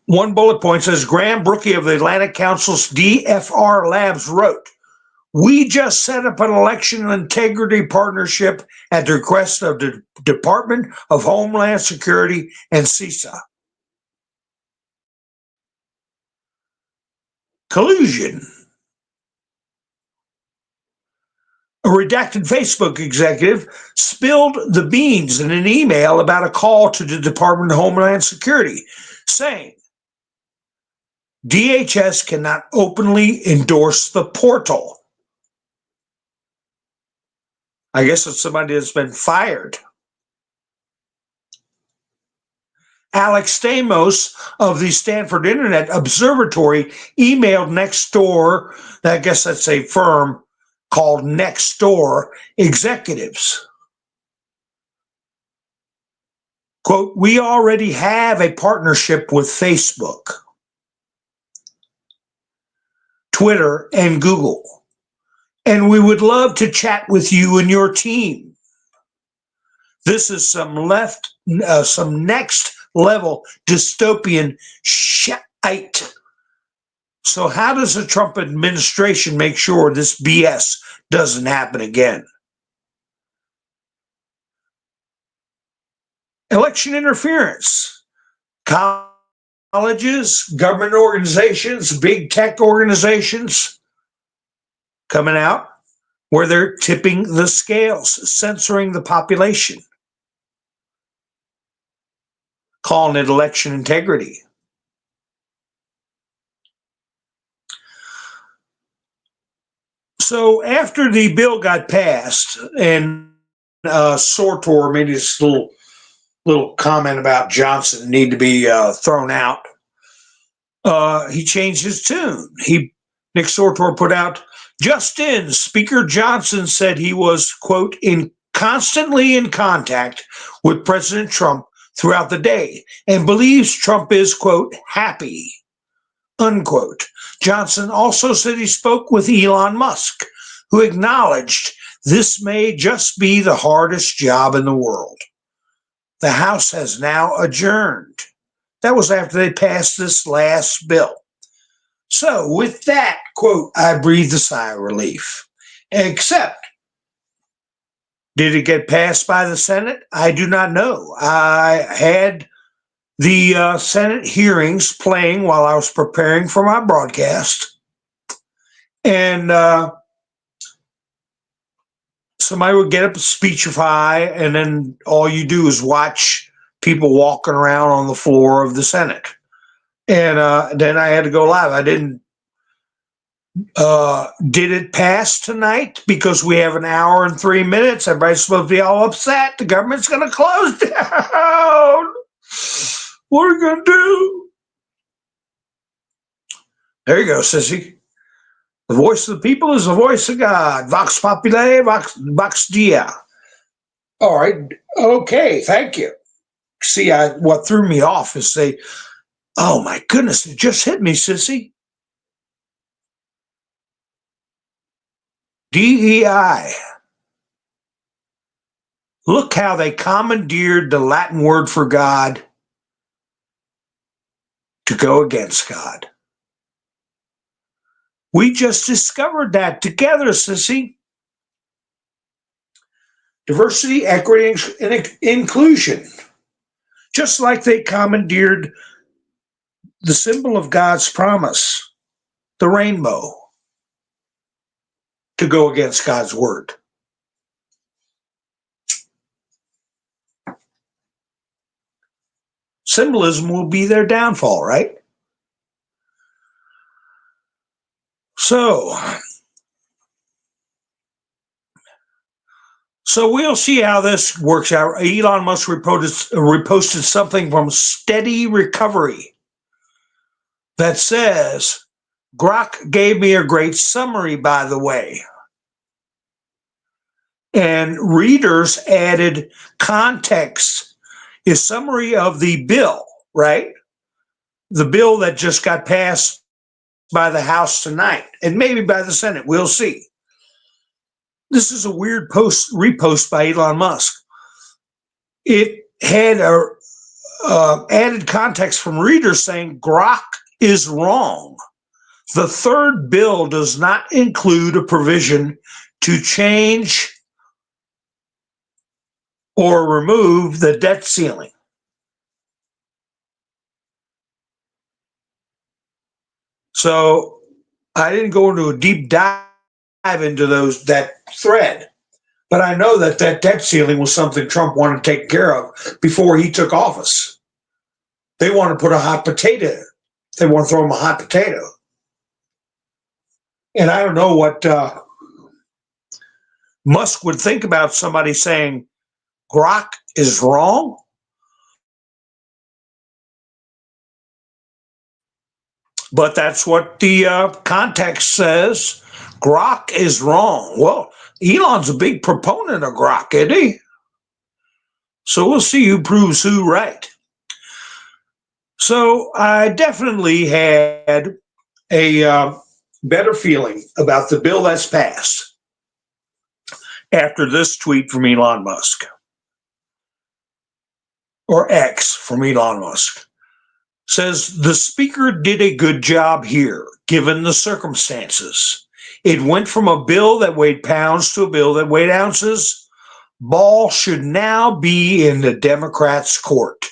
One bullet point says Graham Brookie of the Atlantic Council's DFR Labs wrote, We just set up an election integrity partnership at the request of the Department of Homeland Security and CISA. Collusion. A redacted Facebook executive spilled the beans in an email about a call to the Department of Homeland Security, saying DHS cannot openly endorse the portal. I guess it's somebody that's been fired. Alex Stamos of the Stanford Internet Observatory emailed Nextdoor, I guess that's a firm called Nextdoor, executives. Quote, we already have a partnership with Facebook, Twitter, and Google, and we would love to chat with you and your team. This is some next level dystopian shite. So how does the Trump administration make sure this BS doesn't happen again? Election interference. Colleges, government organizations, big tech organizations coming out where they're tipping the scales, censoring the population, calling it election integrity. So after the bill got passed and Sortor made his little comment about Johnson need to be thrown out, he changed his tune. Nick Sortor put out, just in, Speaker Johnson said he was, quote, constantly in contact with President Trump throughout the day and believes Trump is, quote, happy, unquote. Johnson also said he spoke with Elon Musk, who acknowledged this may just be the hardest job in the world. The House has now adjourned. That was after they passed this last bill. So with that, quote, I breathed a sigh of relief. Except, did it get passed by the Senate? I do not know. I had the Senate hearings playing while I was preparing for my broadcast. And somebody would get up and speechify, and then all you do is watch people walking around on the floor of the Senate. And then I had to go live. I didn't. Did it pass tonight? Because we have an hour and 3 minutes. Everybody's supposed to be all upset. The government's going to close down. What are we going to do? There you go, sissy. The voice of the people is the voice of God. Vox populi, vox dia. All right. Okay. Thank you. See, what threw me off is oh my goodness, it just hit me, sissy. DEI. Look how they commandeered the Latin word for God to go against God. We just discovered that together, sissy. Diversity, equity, and inclusion. Just like they commandeered the symbol of God's promise, the rainbow, to go against God's word. Symbolism will be their downfall, right? So we'll see how this works out. Elon Musk reposted something from Steady Recovery that says, Grok gave me a great summary, by the way. And readers added context, a summary of the bill, right? The bill that just got passed by the House tonight, and maybe by the Senate. We'll see. This is a weird repost by Elon Musk. It had added context from readers saying Grok is wrong. The third bill does not include a provision to change or remove the debt ceiling. So I didn't go into a deep dive into that thread, but I know that debt ceiling was something Trump wanted to take care of before he took office. They want to put a hot potato. They want to throw him a hot potato. And I don't know what Musk would think about somebody saying Grok is wrong. But that's what the context says. Grok is wrong. Well, Elon's a big proponent of Grok, isn't he? So we'll see who proves who right. So I definitely had a better feeling about the bill that's passed after this tweet from Elon Musk, or X from Elon Musk. Says the speaker did a good job here, given the circumstances. It went from a bill that weighed pounds to a bill that weighed ounces. Ball should now be in the Democrats' court.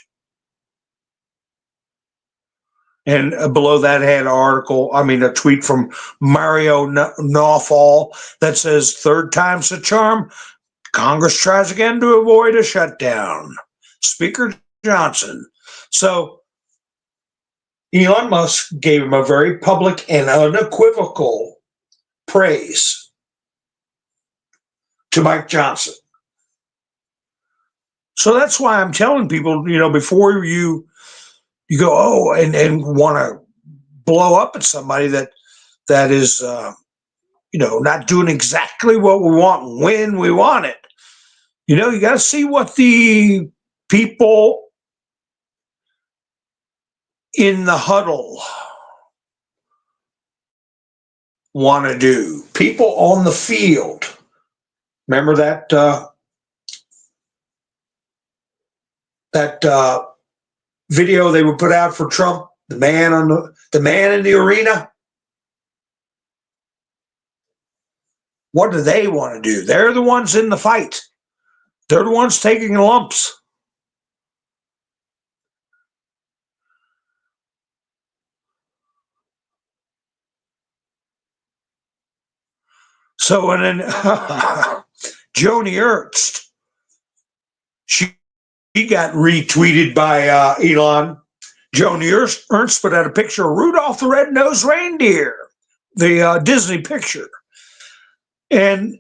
And below that had a tweet from Mario Nawfal that says, third time's the charm. Congress tries again to avoid a shutdown. Speaker Johnson. So Elon Musk gave him a very public and unequivocal praise to Mike Johnson. So that's why I'm telling people, before you go, and want to blow up at somebody that is, not doing exactly what we want when we want it. You got to see what the people in the huddle want to do. People on the field. Remember that video they would put out for Trump, the man in the arena? What do they want to do? They're the ones in the fight. They're the ones taking the lumps. So, and then Joni Ernst, she got retweeted by Elon. Joni Ernst put out a picture of Rudolph the Red-Nosed Reindeer, the Disney picture. And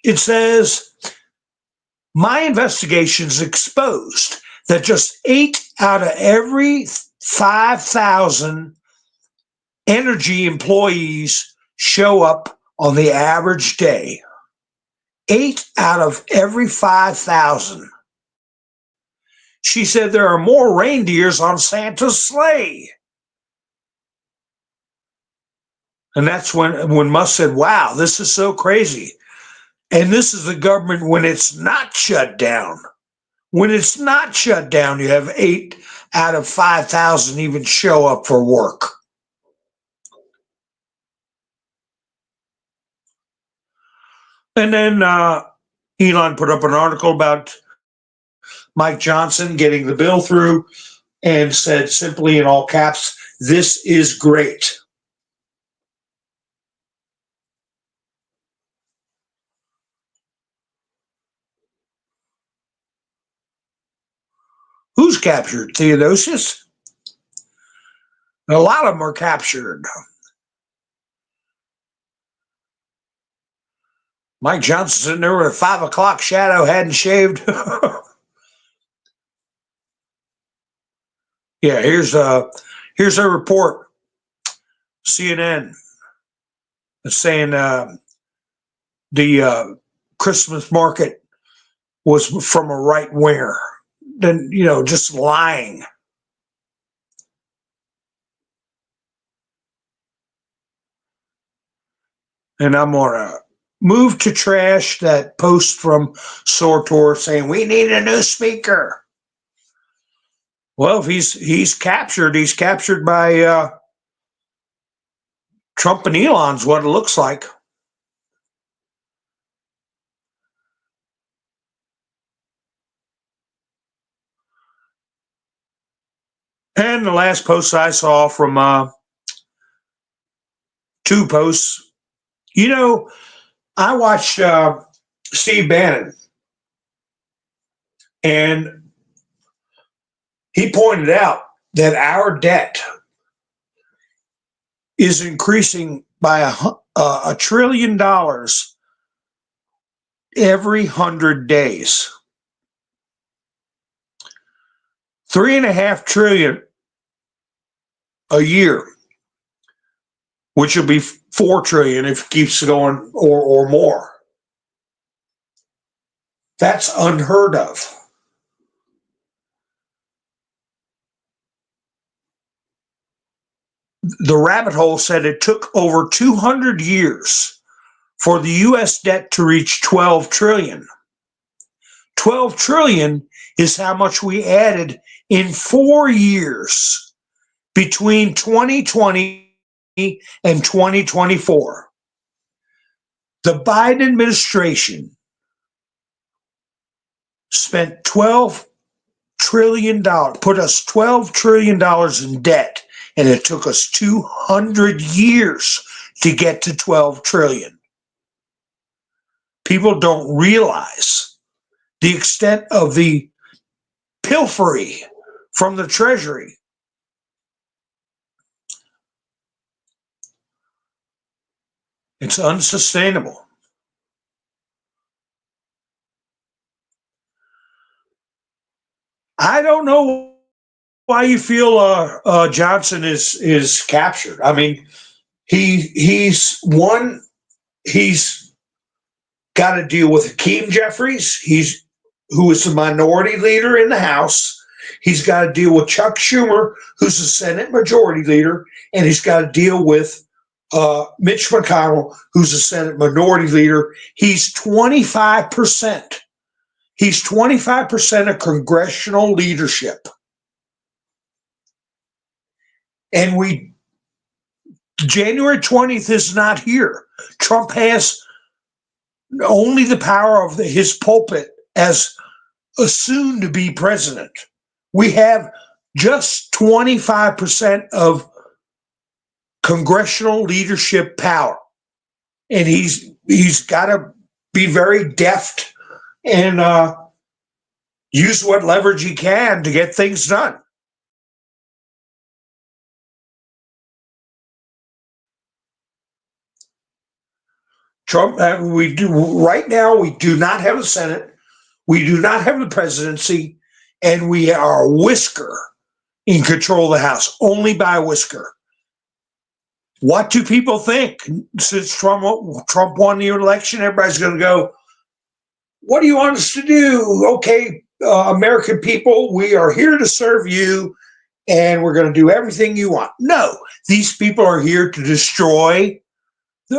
it says, my investigations exposed that just 8 out of every 5,000 energy employees show up on the average day. 8 out of every 5,000. She said there are more reindeers on Santa's sleigh. And that's when Musk said, wow, this is so crazy. And this is the government when it's not shut down. When it's not shut down, you have 8 out of 5,000 even show up for work. And then Elon put up an article about Mike Johnson getting the bill through and said simply in all caps, this is great. Who's captured? Theodosis? A lot of them are captured. Mike Johnson sitting there with a 5 o'clock shadow, hadn't shaved. Yeah, here's a report. CNN is saying the Christmas market was from a right winger. Then just lying. And I'm gonna move to trash that post from Sortor saying we need a new speaker. Well, if he's captured by Trump and Elon's what it looks like. And the last post I saw from two posts, I watched Steve Bannon, and he pointed out that our debt is increasing by $1 trillion every 100 days. 3.5 trillion a year, which will be 4 trillion if it keeps going or more. That's unheard of. The rabbit hole said it took over 200 years for the US debt to reach 12 trillion. 12 trillion is how much we added in 4 years between 2020 and 2024. The Biden administration spent $12 trillion, put us $12 trillion in debt, and it took us 200 years to get to 12 trillion. People don't realize the extent of the pilfery from the Treasury. It's unsustainable. I don't know why you feel Johnson is captured. I mean, he's got to deal with Hakeem Jeffries, who is the minority leader in the House. He's got to deal with Chuck Schumer, who's the Senate majority leader, and he's got to deal with Mitch McConnell, who's the Senate minority leader. He's 25%. He's 25% of congressional leadership. And January 20th is not here. Trump has only the power of his pulpit as a soon-to-be president. We have just 25% of congressional leadership power. And he's got to be very deft and use what leverage he can to get things done. Trump, right now, we do not have a Senate, we do not have the presidency, and we are a whisker in control of the House, only by a whisker. What do people think? Since Trump won the election, everybody's going to go, what do you want us to do? Okay, American people, we are here to serve you, and we're going to do everything you want. No, these people are here to destroy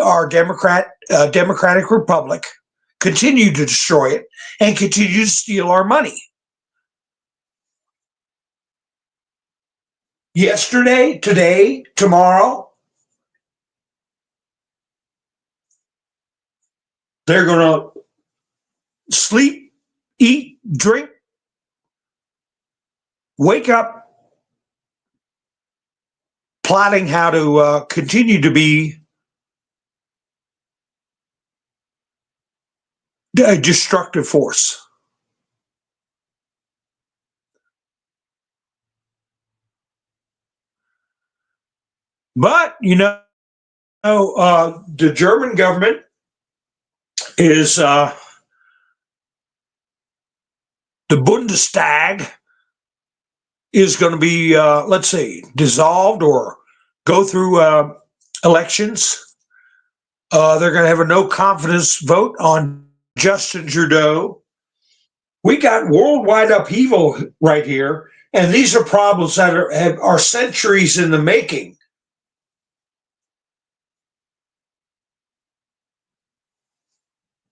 our democratic republic, continue to destroy it, and continue to steal our money. Yesterday, today, tomorrow, they're going to sleep, eat, drink, wake up, plotting how to continue to be a destructive force. But, the German government is the Bundestag is going to be, let's say, dissolved or go through elections. They're going to have a no confidence vote on Justin Trudeau. We got worldwide upheaval right here, and these are problems that are centuries in the making.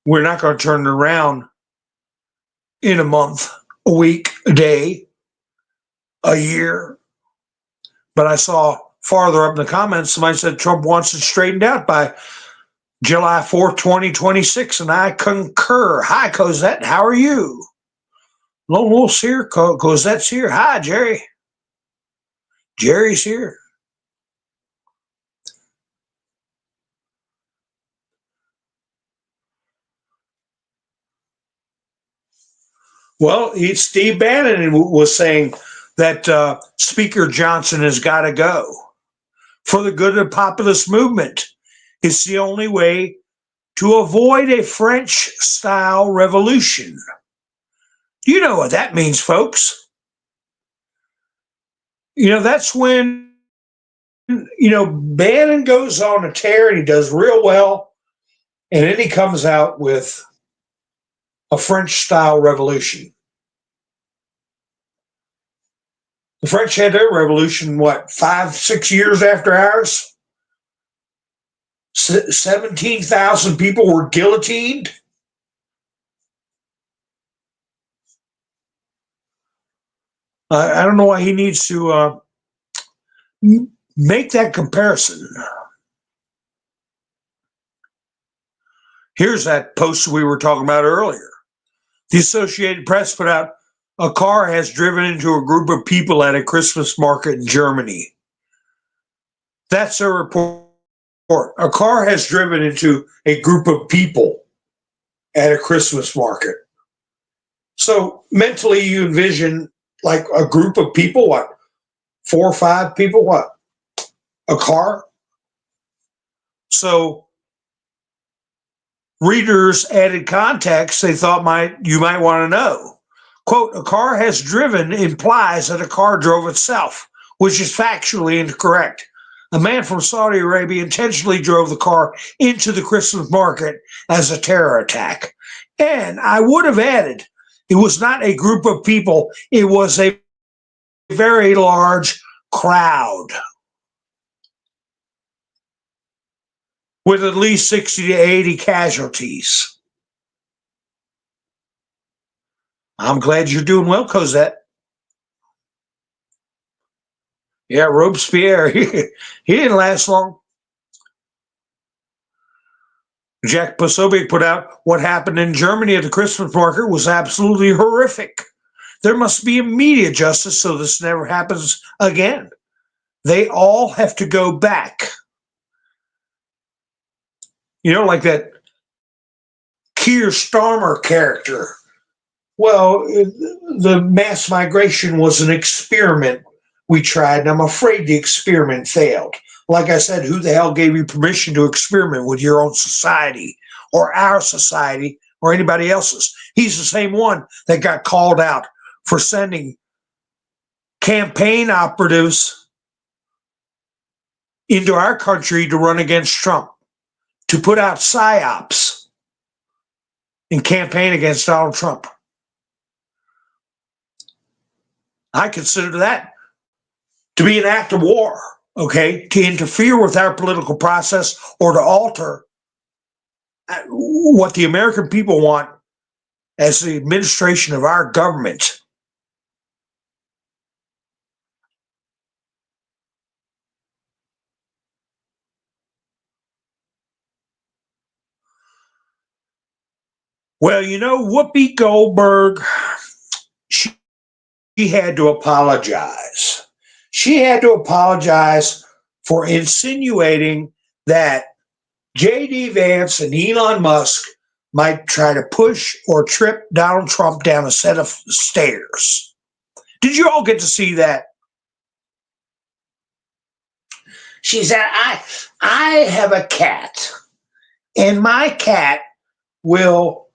We're not going to turn it around in a month, a week, a day, a year. But I saw farther up in the comments, somebody said Trump wants it straightened out by July 4th, 2026, and I concur. Hi, Cosette. How are you? Lone Wolf's here. Cosette's here. Hi, Jerry. Jerry's here. Well, Steve Bannon was saying that Speaker Johnson has got to go for the good of the populist movement. It's the only way to avoid a French-style revolution. You know what that means, folks. That's when, Bannon goes on a tear and he does real well, and then he comes out with a French-style revolution. The French had their revolution, 5-6 years after ours? 17,000 people were guillotined. I don't know why he needs to make that comparison. Here's that post we were talking about earlier. The Associated Press put out, a car has driven into a group of people at a Christmas market in Germany. That's a report. A car has driven into a group of people at a Christmas market. So mentally you envision like a group of people, 4 or 5 people, a car. So readers added context they thought you might want to know. Quote, a car has driven implies that a car drove itself, which is factually incorrect. A man from Saudi Arabia intentionally drove the car into the Christmas market as a terror attack. And I would have added, it was not a group of people, it was a very large crowd with at least 60 to 80 casualties. I'm glad you're doing well, Cosette. Yeah, Robespierre, he didn't last long. Jack Posobiec put out, what happened in Germany at the Christmas market was absolutely horrific. There must be immediate justice so this never happens again. They all have to go back. Like that Keir Starmer character. Well, the mass migration was an experiment we tried, and I'm afraid the experiment failed. Like I said, who the hell gave you permission to experiment with your own society or our society or anybody else's? He's the same one that got called out for sending campaign operatives into our country to run against Trump, to put out psyops and campaign against Donald Trump. I consider that to be an act of war, okay, to interfere with our political process or to alter what the American people want as the administration of our government. Well, Whoopi Goldberg, she had to apologize. She had to apologize for insinuating that J.D. Vance and Elon Musk might try to push or trip Donald Trump down a set of stairs. Did you all get to see that? She said, I have a cat, and my cat will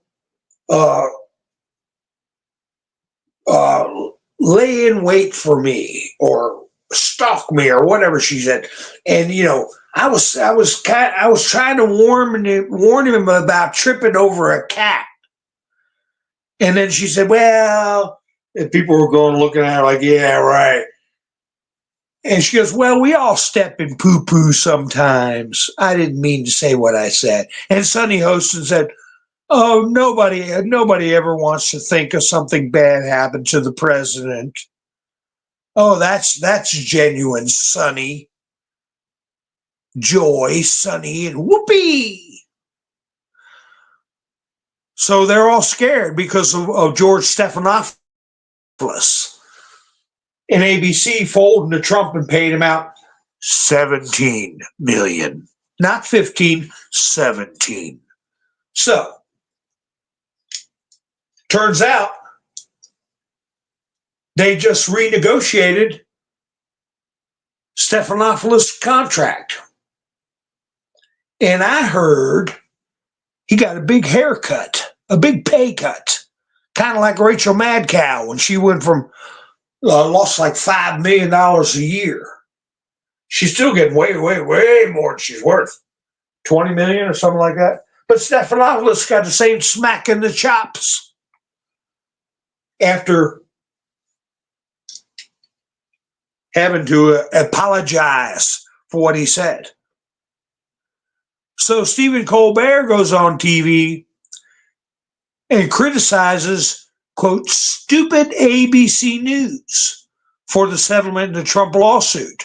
lay in wait for me or stalk me or whatever she said. And I was trying to warn him about tripping over a cat. And then she said, well, and people were going looking at her like, yeah, right. And she goes, well, we all step in poo-poo sometimes. I didn't mean to say what I said. And Sonny Hostin said, oh, nobody ever wants to think of something bad happened to the president. Oh, that's genuine, Sonny. Joy, Sonny, and Whoopi. So they're all scared because of George Stephanopoulos and ABC folding to Trump and paid him out 17 million. Not 15, 17. So, turns out they just renegotiated Stephanopoulos' contract. And I heard he got a big haircut, a big pay cut, kind of like Rachel Madcow when she went from lost like $5 million a year. She's still getting way, way, way more than she's worth. 20 million or something like that. But Stephanopoulos got the same smack in the chops after having to apologize for what he said. So Stephen Colbert goes on TV and criticizes, quote, stupid ABC News for the settlement in the Trump lawsuit.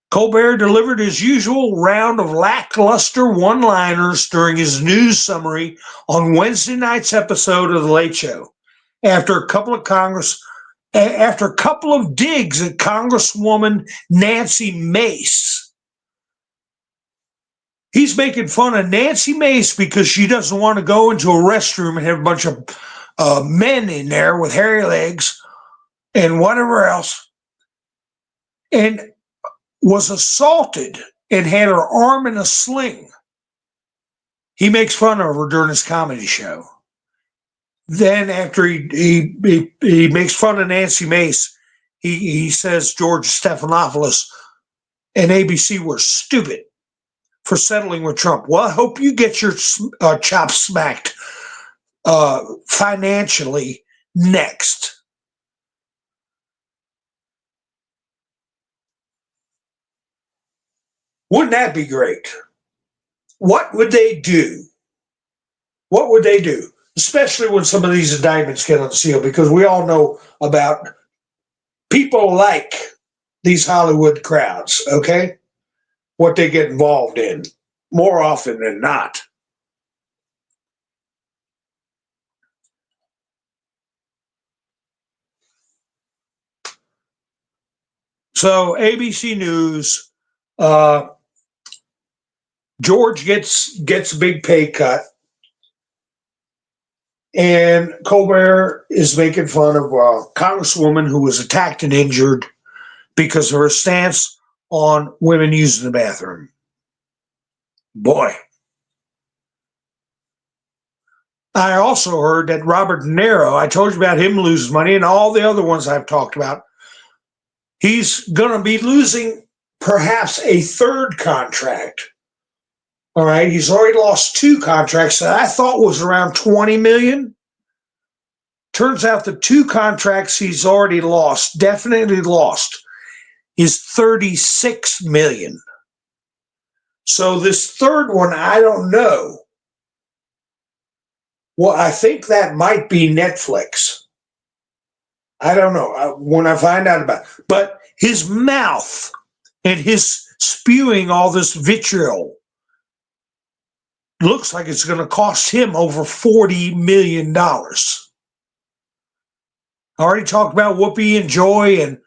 Colbert delivered his usual round of lackluster one-liners during his news summary on Wednesday night's episode of The Late Show. After a couple of digs at Congresswoman Nancy Mace. He's making fun of Nancy Mace because she doesn't want to go into a restroom and have a bunch of men in there with hairy legs and whatever else. And was assaulted and had her arm in a sling. He makes fun of her during his comedy show. Then after he makes fun of Nancy Mace, he says George Stephanopoulos and ABC were stupid for settling with Trump. Well, I hope you get your chops smacked financially next. Wouldn't that be great? What would they do? What would they do? Especially when some of these indictments get unsealed, because we all know about people like these Hollywood crowds, okay? What they get involved in more often than not. So ABC News, George gets a big pay cut, and Colbert is making fun of a congresswoman who was attacked and injured because of her stance on women using the bathroom. Boy. I also heard that Robert De Niro, I told you about him losing money, and all the other ones I've talked about, he's going to be losing perhaps a third contract. All right, he's already lost 2 contracts that I thought was around 20 million. Turns out the 2 contracts he's already lost, definitely lost, is 36 million. So this third one, I don't know. Well, I think that might be Netflix. I don't know when I find out about it. But his mouth and his spewing all this vitriol looks like it's going to cost him over $40 million. I already talked about Whoopi and Joy and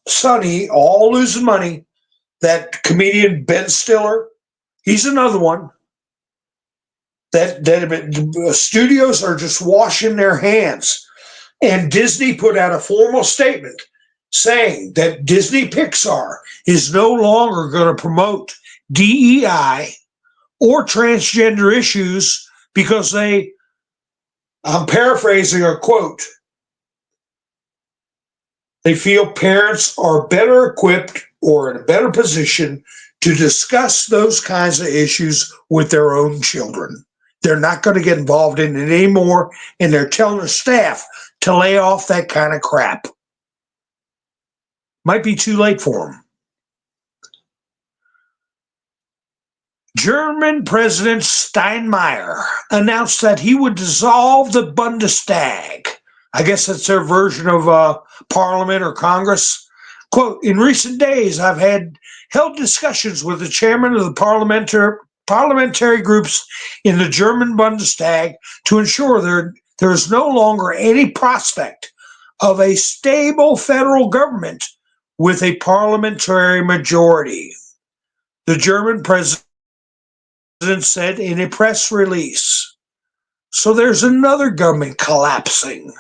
Sonny all losing money. That comedian Ben Stiller, he's another one. That studios are just washing their hands. And Disney put out a formal statement saying that Disney Pixar is no longer going to promote DEI or transgender issues because I'm paraphrasing a quote, they feel parents are better equipped or in a better position to discuss those kinds of issues with their own children. They're not going to get involved in it anymore, and they're telling their staff to lay off that kind of crap. Might be too late for them. German President Steinmeier announced that he would dissolve the Bundestag. I guess that's their version of Parliament or Congress. Quote, in recent days, I've held discussions with the chairman of the parliamentary groups in the German Bundestag to ensure there is no longer any prospect of a stable federal government with a parliamentary majority, the German president said in a press release. So there's another government collapsing.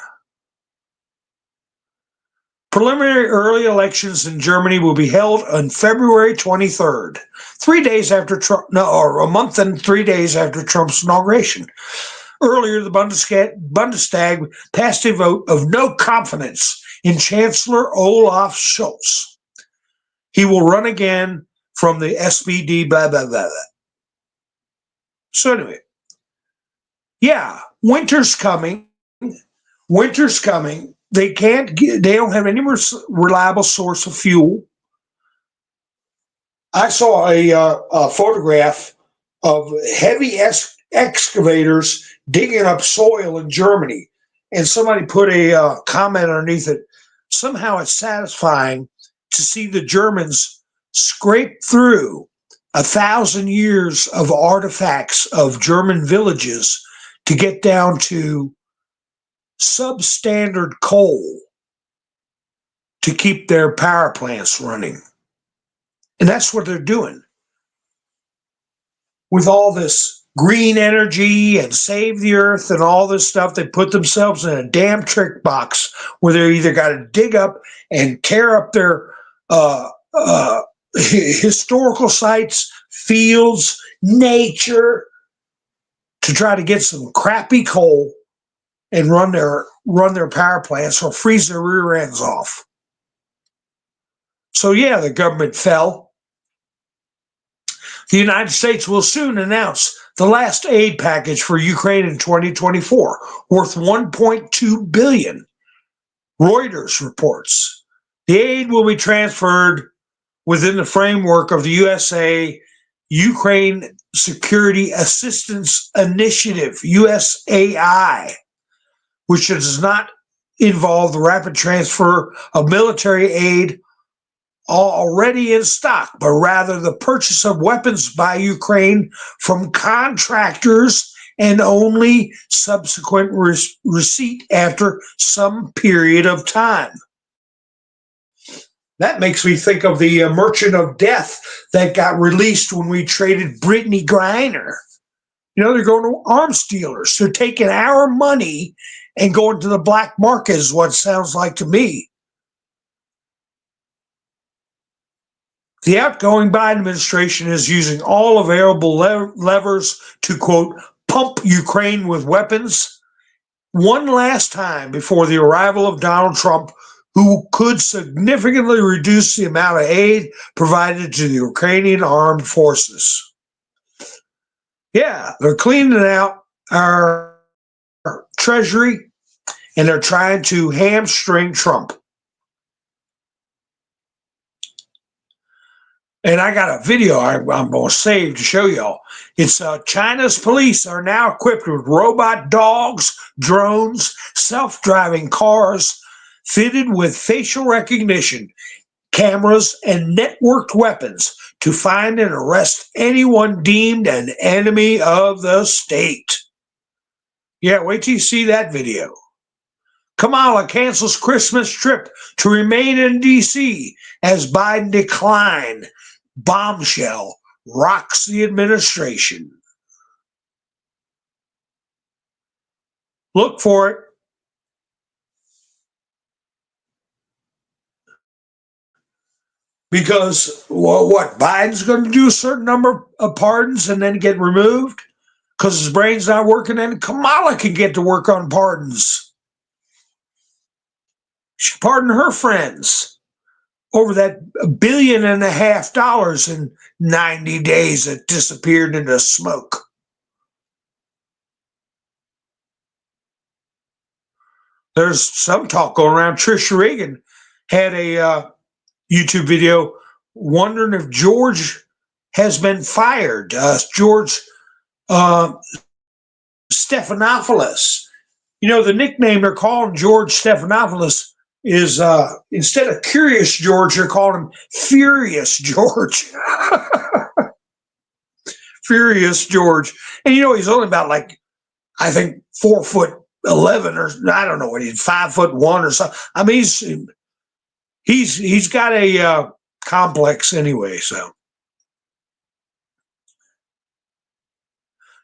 Preliminary early elections in Germany will be held on February 23rd, 3 days after Trump, no, or a month and 3 days after Trump's inauguration. Earlier, the Bundestag passed a vote of no confidence in Chancellor Olaf Scholz. He will run again from the SPD, blah, blah, blah, blah. So anyway, yeah, winter's coming. Winter's coming. They don't have any reliable source of fuel. I saw a photograph of heavy excavators digging up soil in Germany, and somebody put a comment underneath it. Somehow it's satisfying to see the Germans scrape through 1,000 years of artifacts of German villages to get down to substandard coal to keep their power plants running. And that's what they're doing. With all this green energy and save the earth and all this stuff, they put themselves in a damn trick box where they either got to dig up and tear up their historical sites, fields, nature, to try to get some crappy coal and run their power plants or freeze their rear ends off. So yeah, the government fell. The United States will soon announce the last aid package for Ukraine in 2024, worth $1.2 billion. Reuters reports. The aid will be transferred within the framework of the USA Ukraine Security Assistance Initiative, USAI, which does not involve the rapid transfer of military aid already in stock, but rather the purchase of weapons by Ukraine from contractors and only subsequent receipt after some period of time. That makes me think of the Merchant of Death that got released when we traded Brittany Griner. You know, they're going to arms dealers. They're taking our money and going to the black market is what it sounds like to me. The outgoing Biden administration is using all available levers to, quote, pump Ukraine with weapons one last time before the arrival of Donald Trump, who could significantly reduce the amount of aid provided to the Ukrainian armed forces. Yeah, they're cleaning out our treasury, and they're trying to hamstring Trump. And I got a video I'm going to save to show y'all. It's China's police are now equipped with robot dogs, drones, self-driving cars, fitted with facial recognition, cameras, and networked weapons to find and arrest anyone deemed an enemy of the state. Yeah, wait till you see that video. Kamala cancels Christmas trip to remain in D.C. as Biden decline. Bombshell rocks the administration. Look for it. Because, well, what, Biden's going to do a certain number of pardons and then get removed because his brain's not working, and Kamala can get to work on pardons. She pardoned her friends over that $1.5 billion in 90 days that disappeared into smoke. There's some talk going around. Trisha Reagan had a YouTube video wondering if George has been fired. George Stephanopoulos. You know, the nickname they're calling George Stephanopoulos is instead of Curious George, they're calling him Furious George. Furious George. And he's only about like, I think 4'11" or I don't know what he's 5'1" or something. I mean, he's got a complex anyway. So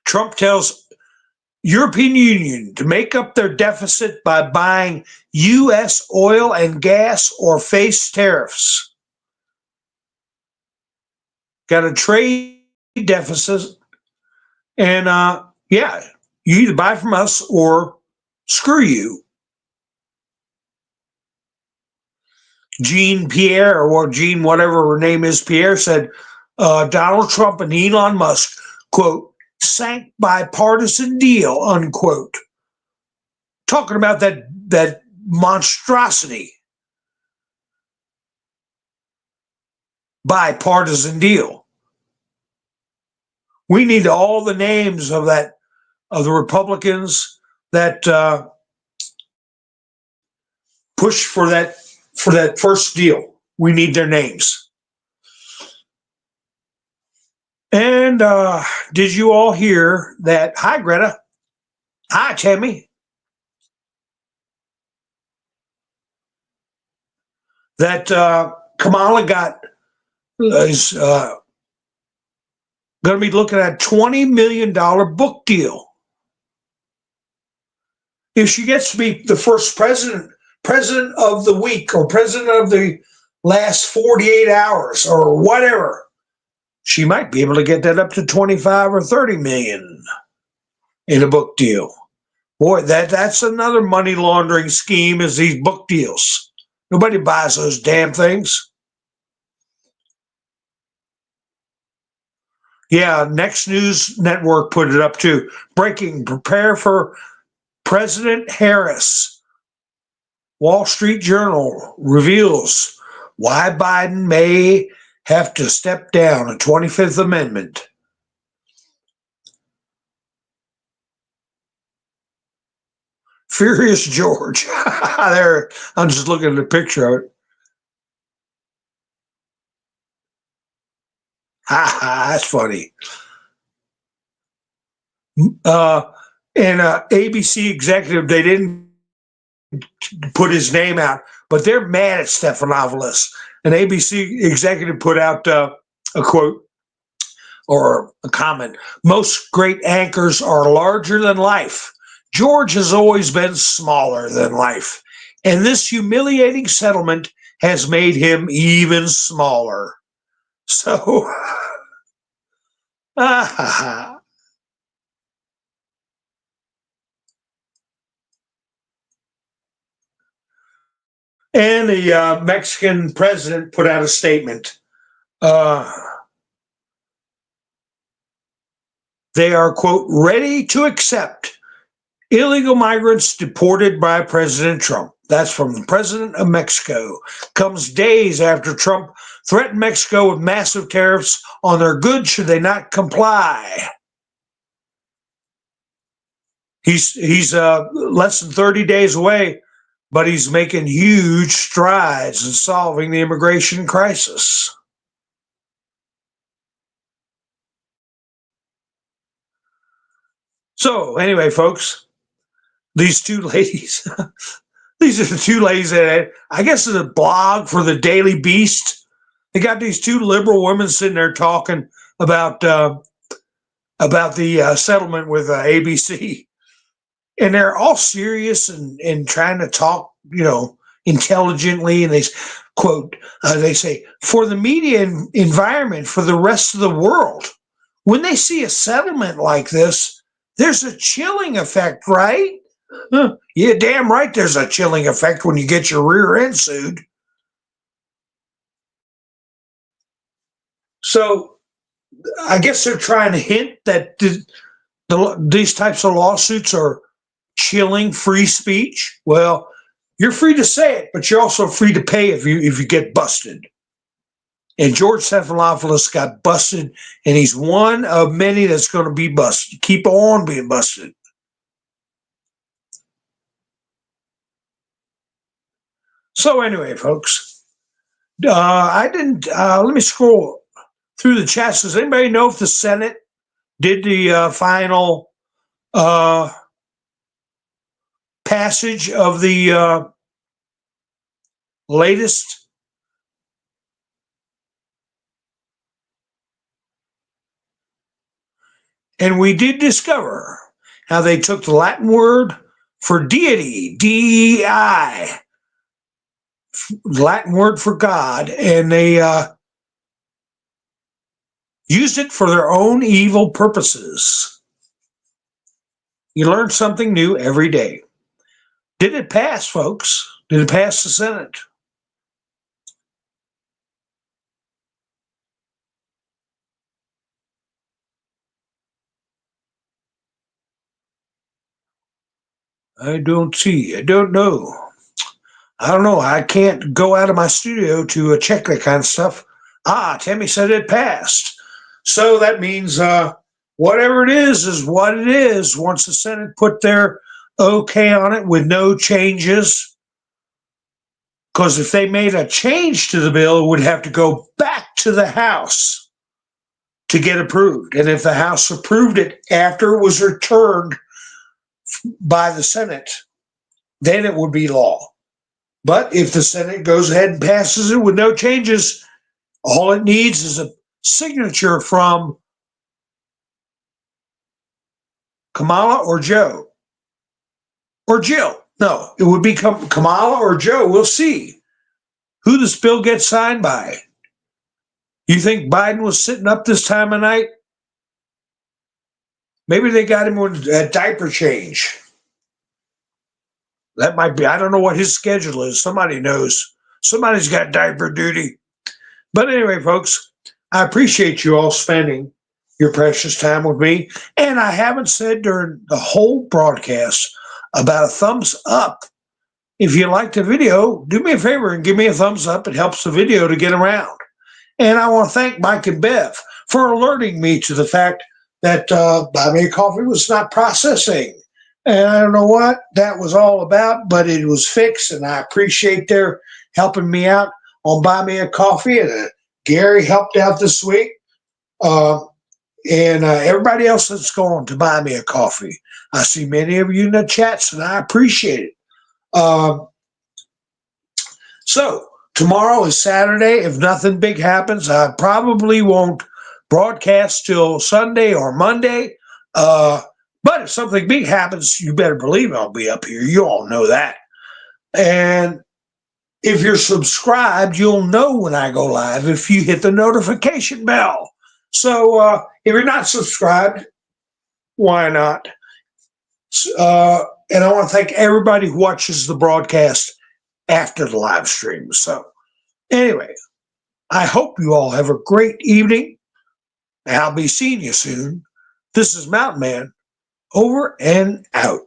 Trump tells European Union to make up their deficit by buying U.S. oil and gas or face tariffs. Got a trade deficit, and yeah, you either buy from us or screw you. Jean Pierre, or Jean, whatever her name is, Pierre said Donald Trump and Elon Musk, quote, sank bipartisan deal, unquote. Talking about that monstrosity. Bipartisan deal. We need all the names of the Republicans that push for that first deal. We need their names. And did you all hear that? Hi, Greta. Hi, Tammy. That Kamala is going to be looking at $20 million book deal. If she gets to be the first president of the week or president of the last 48 hours or whatever, she might be able to get that up to 25 or 30 million in a book deal. Boy, that's another money laundering scheme, is these book deals. Nobody buys those damn things. Yeah, Next News Network put it up too. Breaking, prepare for President Harris. Wall Street Journal reveals why Biden may have to step down, a 25th Amendment. Furious George. There, I'm just looking at the picture of it. That's funny. And ABC executive, they didn't put his name out, but they're mad at Stephanopoulos. An ABC executive put out a quote or a comment. Most great anchors are larger than life. George has always been smaller than life, and this humiliating settlement has made him even smaller. So, and the Mexican president put out a statement. They are, quote, ready to accept illegal migrants deported by President Trump. That's from the president of Mexico. Comes days after Trump threatened Mexico with massive tariffs on their goods should they not comply. He's less than 30 days away, but he's making huge strides in solving the immigration crisis. So anyway, folks, these two ladies, these are the two ladies that I guess is a blog for the Daily Beast. They got these two liberal women sitting there talking about the settlement with ABC, and they're all serious and trying to talk, intelligently. And they quote, they say, for the media environment, for the rest of the world, when they see a settlement like this, there's a chilling effect, right? Yeah, damn right there's a chilling effect when you get your rear end sued. So I guess they're trying to hint that these types of lawsuits are chilling free speech. Well, you're free to say it, but you're also free to pay if you get busted. And George Stephanopoulos got busted, and he's one of many that's going to be busted. Keep on being busted. So anyway, folks, I didn't. Let me scroll through the chats. Does anybody know if the Senate did the final passage of the latest? And we did discover how they took the Latin word for deity, DEI, Latin word for God, and they used it for their own evil purposes. You learn something new every day. Did it pass, folks? Did it pass the Senate? I don't see. I don't know. I don't know. I can't go out of my studio to check that kind of stuff. Tammy said it passed. So that means whatever it is what it is. Once the Senate put their okay on it with no changes, because if they made a change to the bill, it would have to go back to the House to get approved. And if the House approved it after it was returned by the Senate, then it would be law. But if the Senate goes ahead and passes it with no changes, all it needs is a signature from Kamala or Joe or Jill. No, it would be Kamala or Joe. We'll see who this bill gets signed by. You think Biden was sitting up this time of night? Maybe they got him with a diaper change. That might be. I don't know what his schedule is. Somebody knows. Somebody's got diaper duty. But anyway, folks, I appreciate you all spending your precious time with me. And I haven't said during the whole broadcast about a thumbs up. If you like the video, do me a favor and give me a thumbs up. It helps the video to get around. And I want to thank Mike and Bev for alerting me to the fact that Buy Me a Coffee was not processing. And I don't know what that was all about, but it was fixed, and I appreciate their helping me out on Buy Me a Coffee. And Gary helped out this week. And everybody else that's going to Buy Me a Coffee. I see many of you in the chats, and I appreciate it. So tomorrow is Saturday. If nothing big happens, I probably won't broadcast till Sunday or Monday. But if something big happens, you better believe I'll be up here. You all know that. And if you're subscribed, you'll know when I go live if you hit the notification bell. So if you're not subscribed, why not? And I want to thank everybody who watches the broadcast after the live stream. So anyway, I hope you all have a great evening. And I'll be seeing you soon. This is Mountain Man, over and out.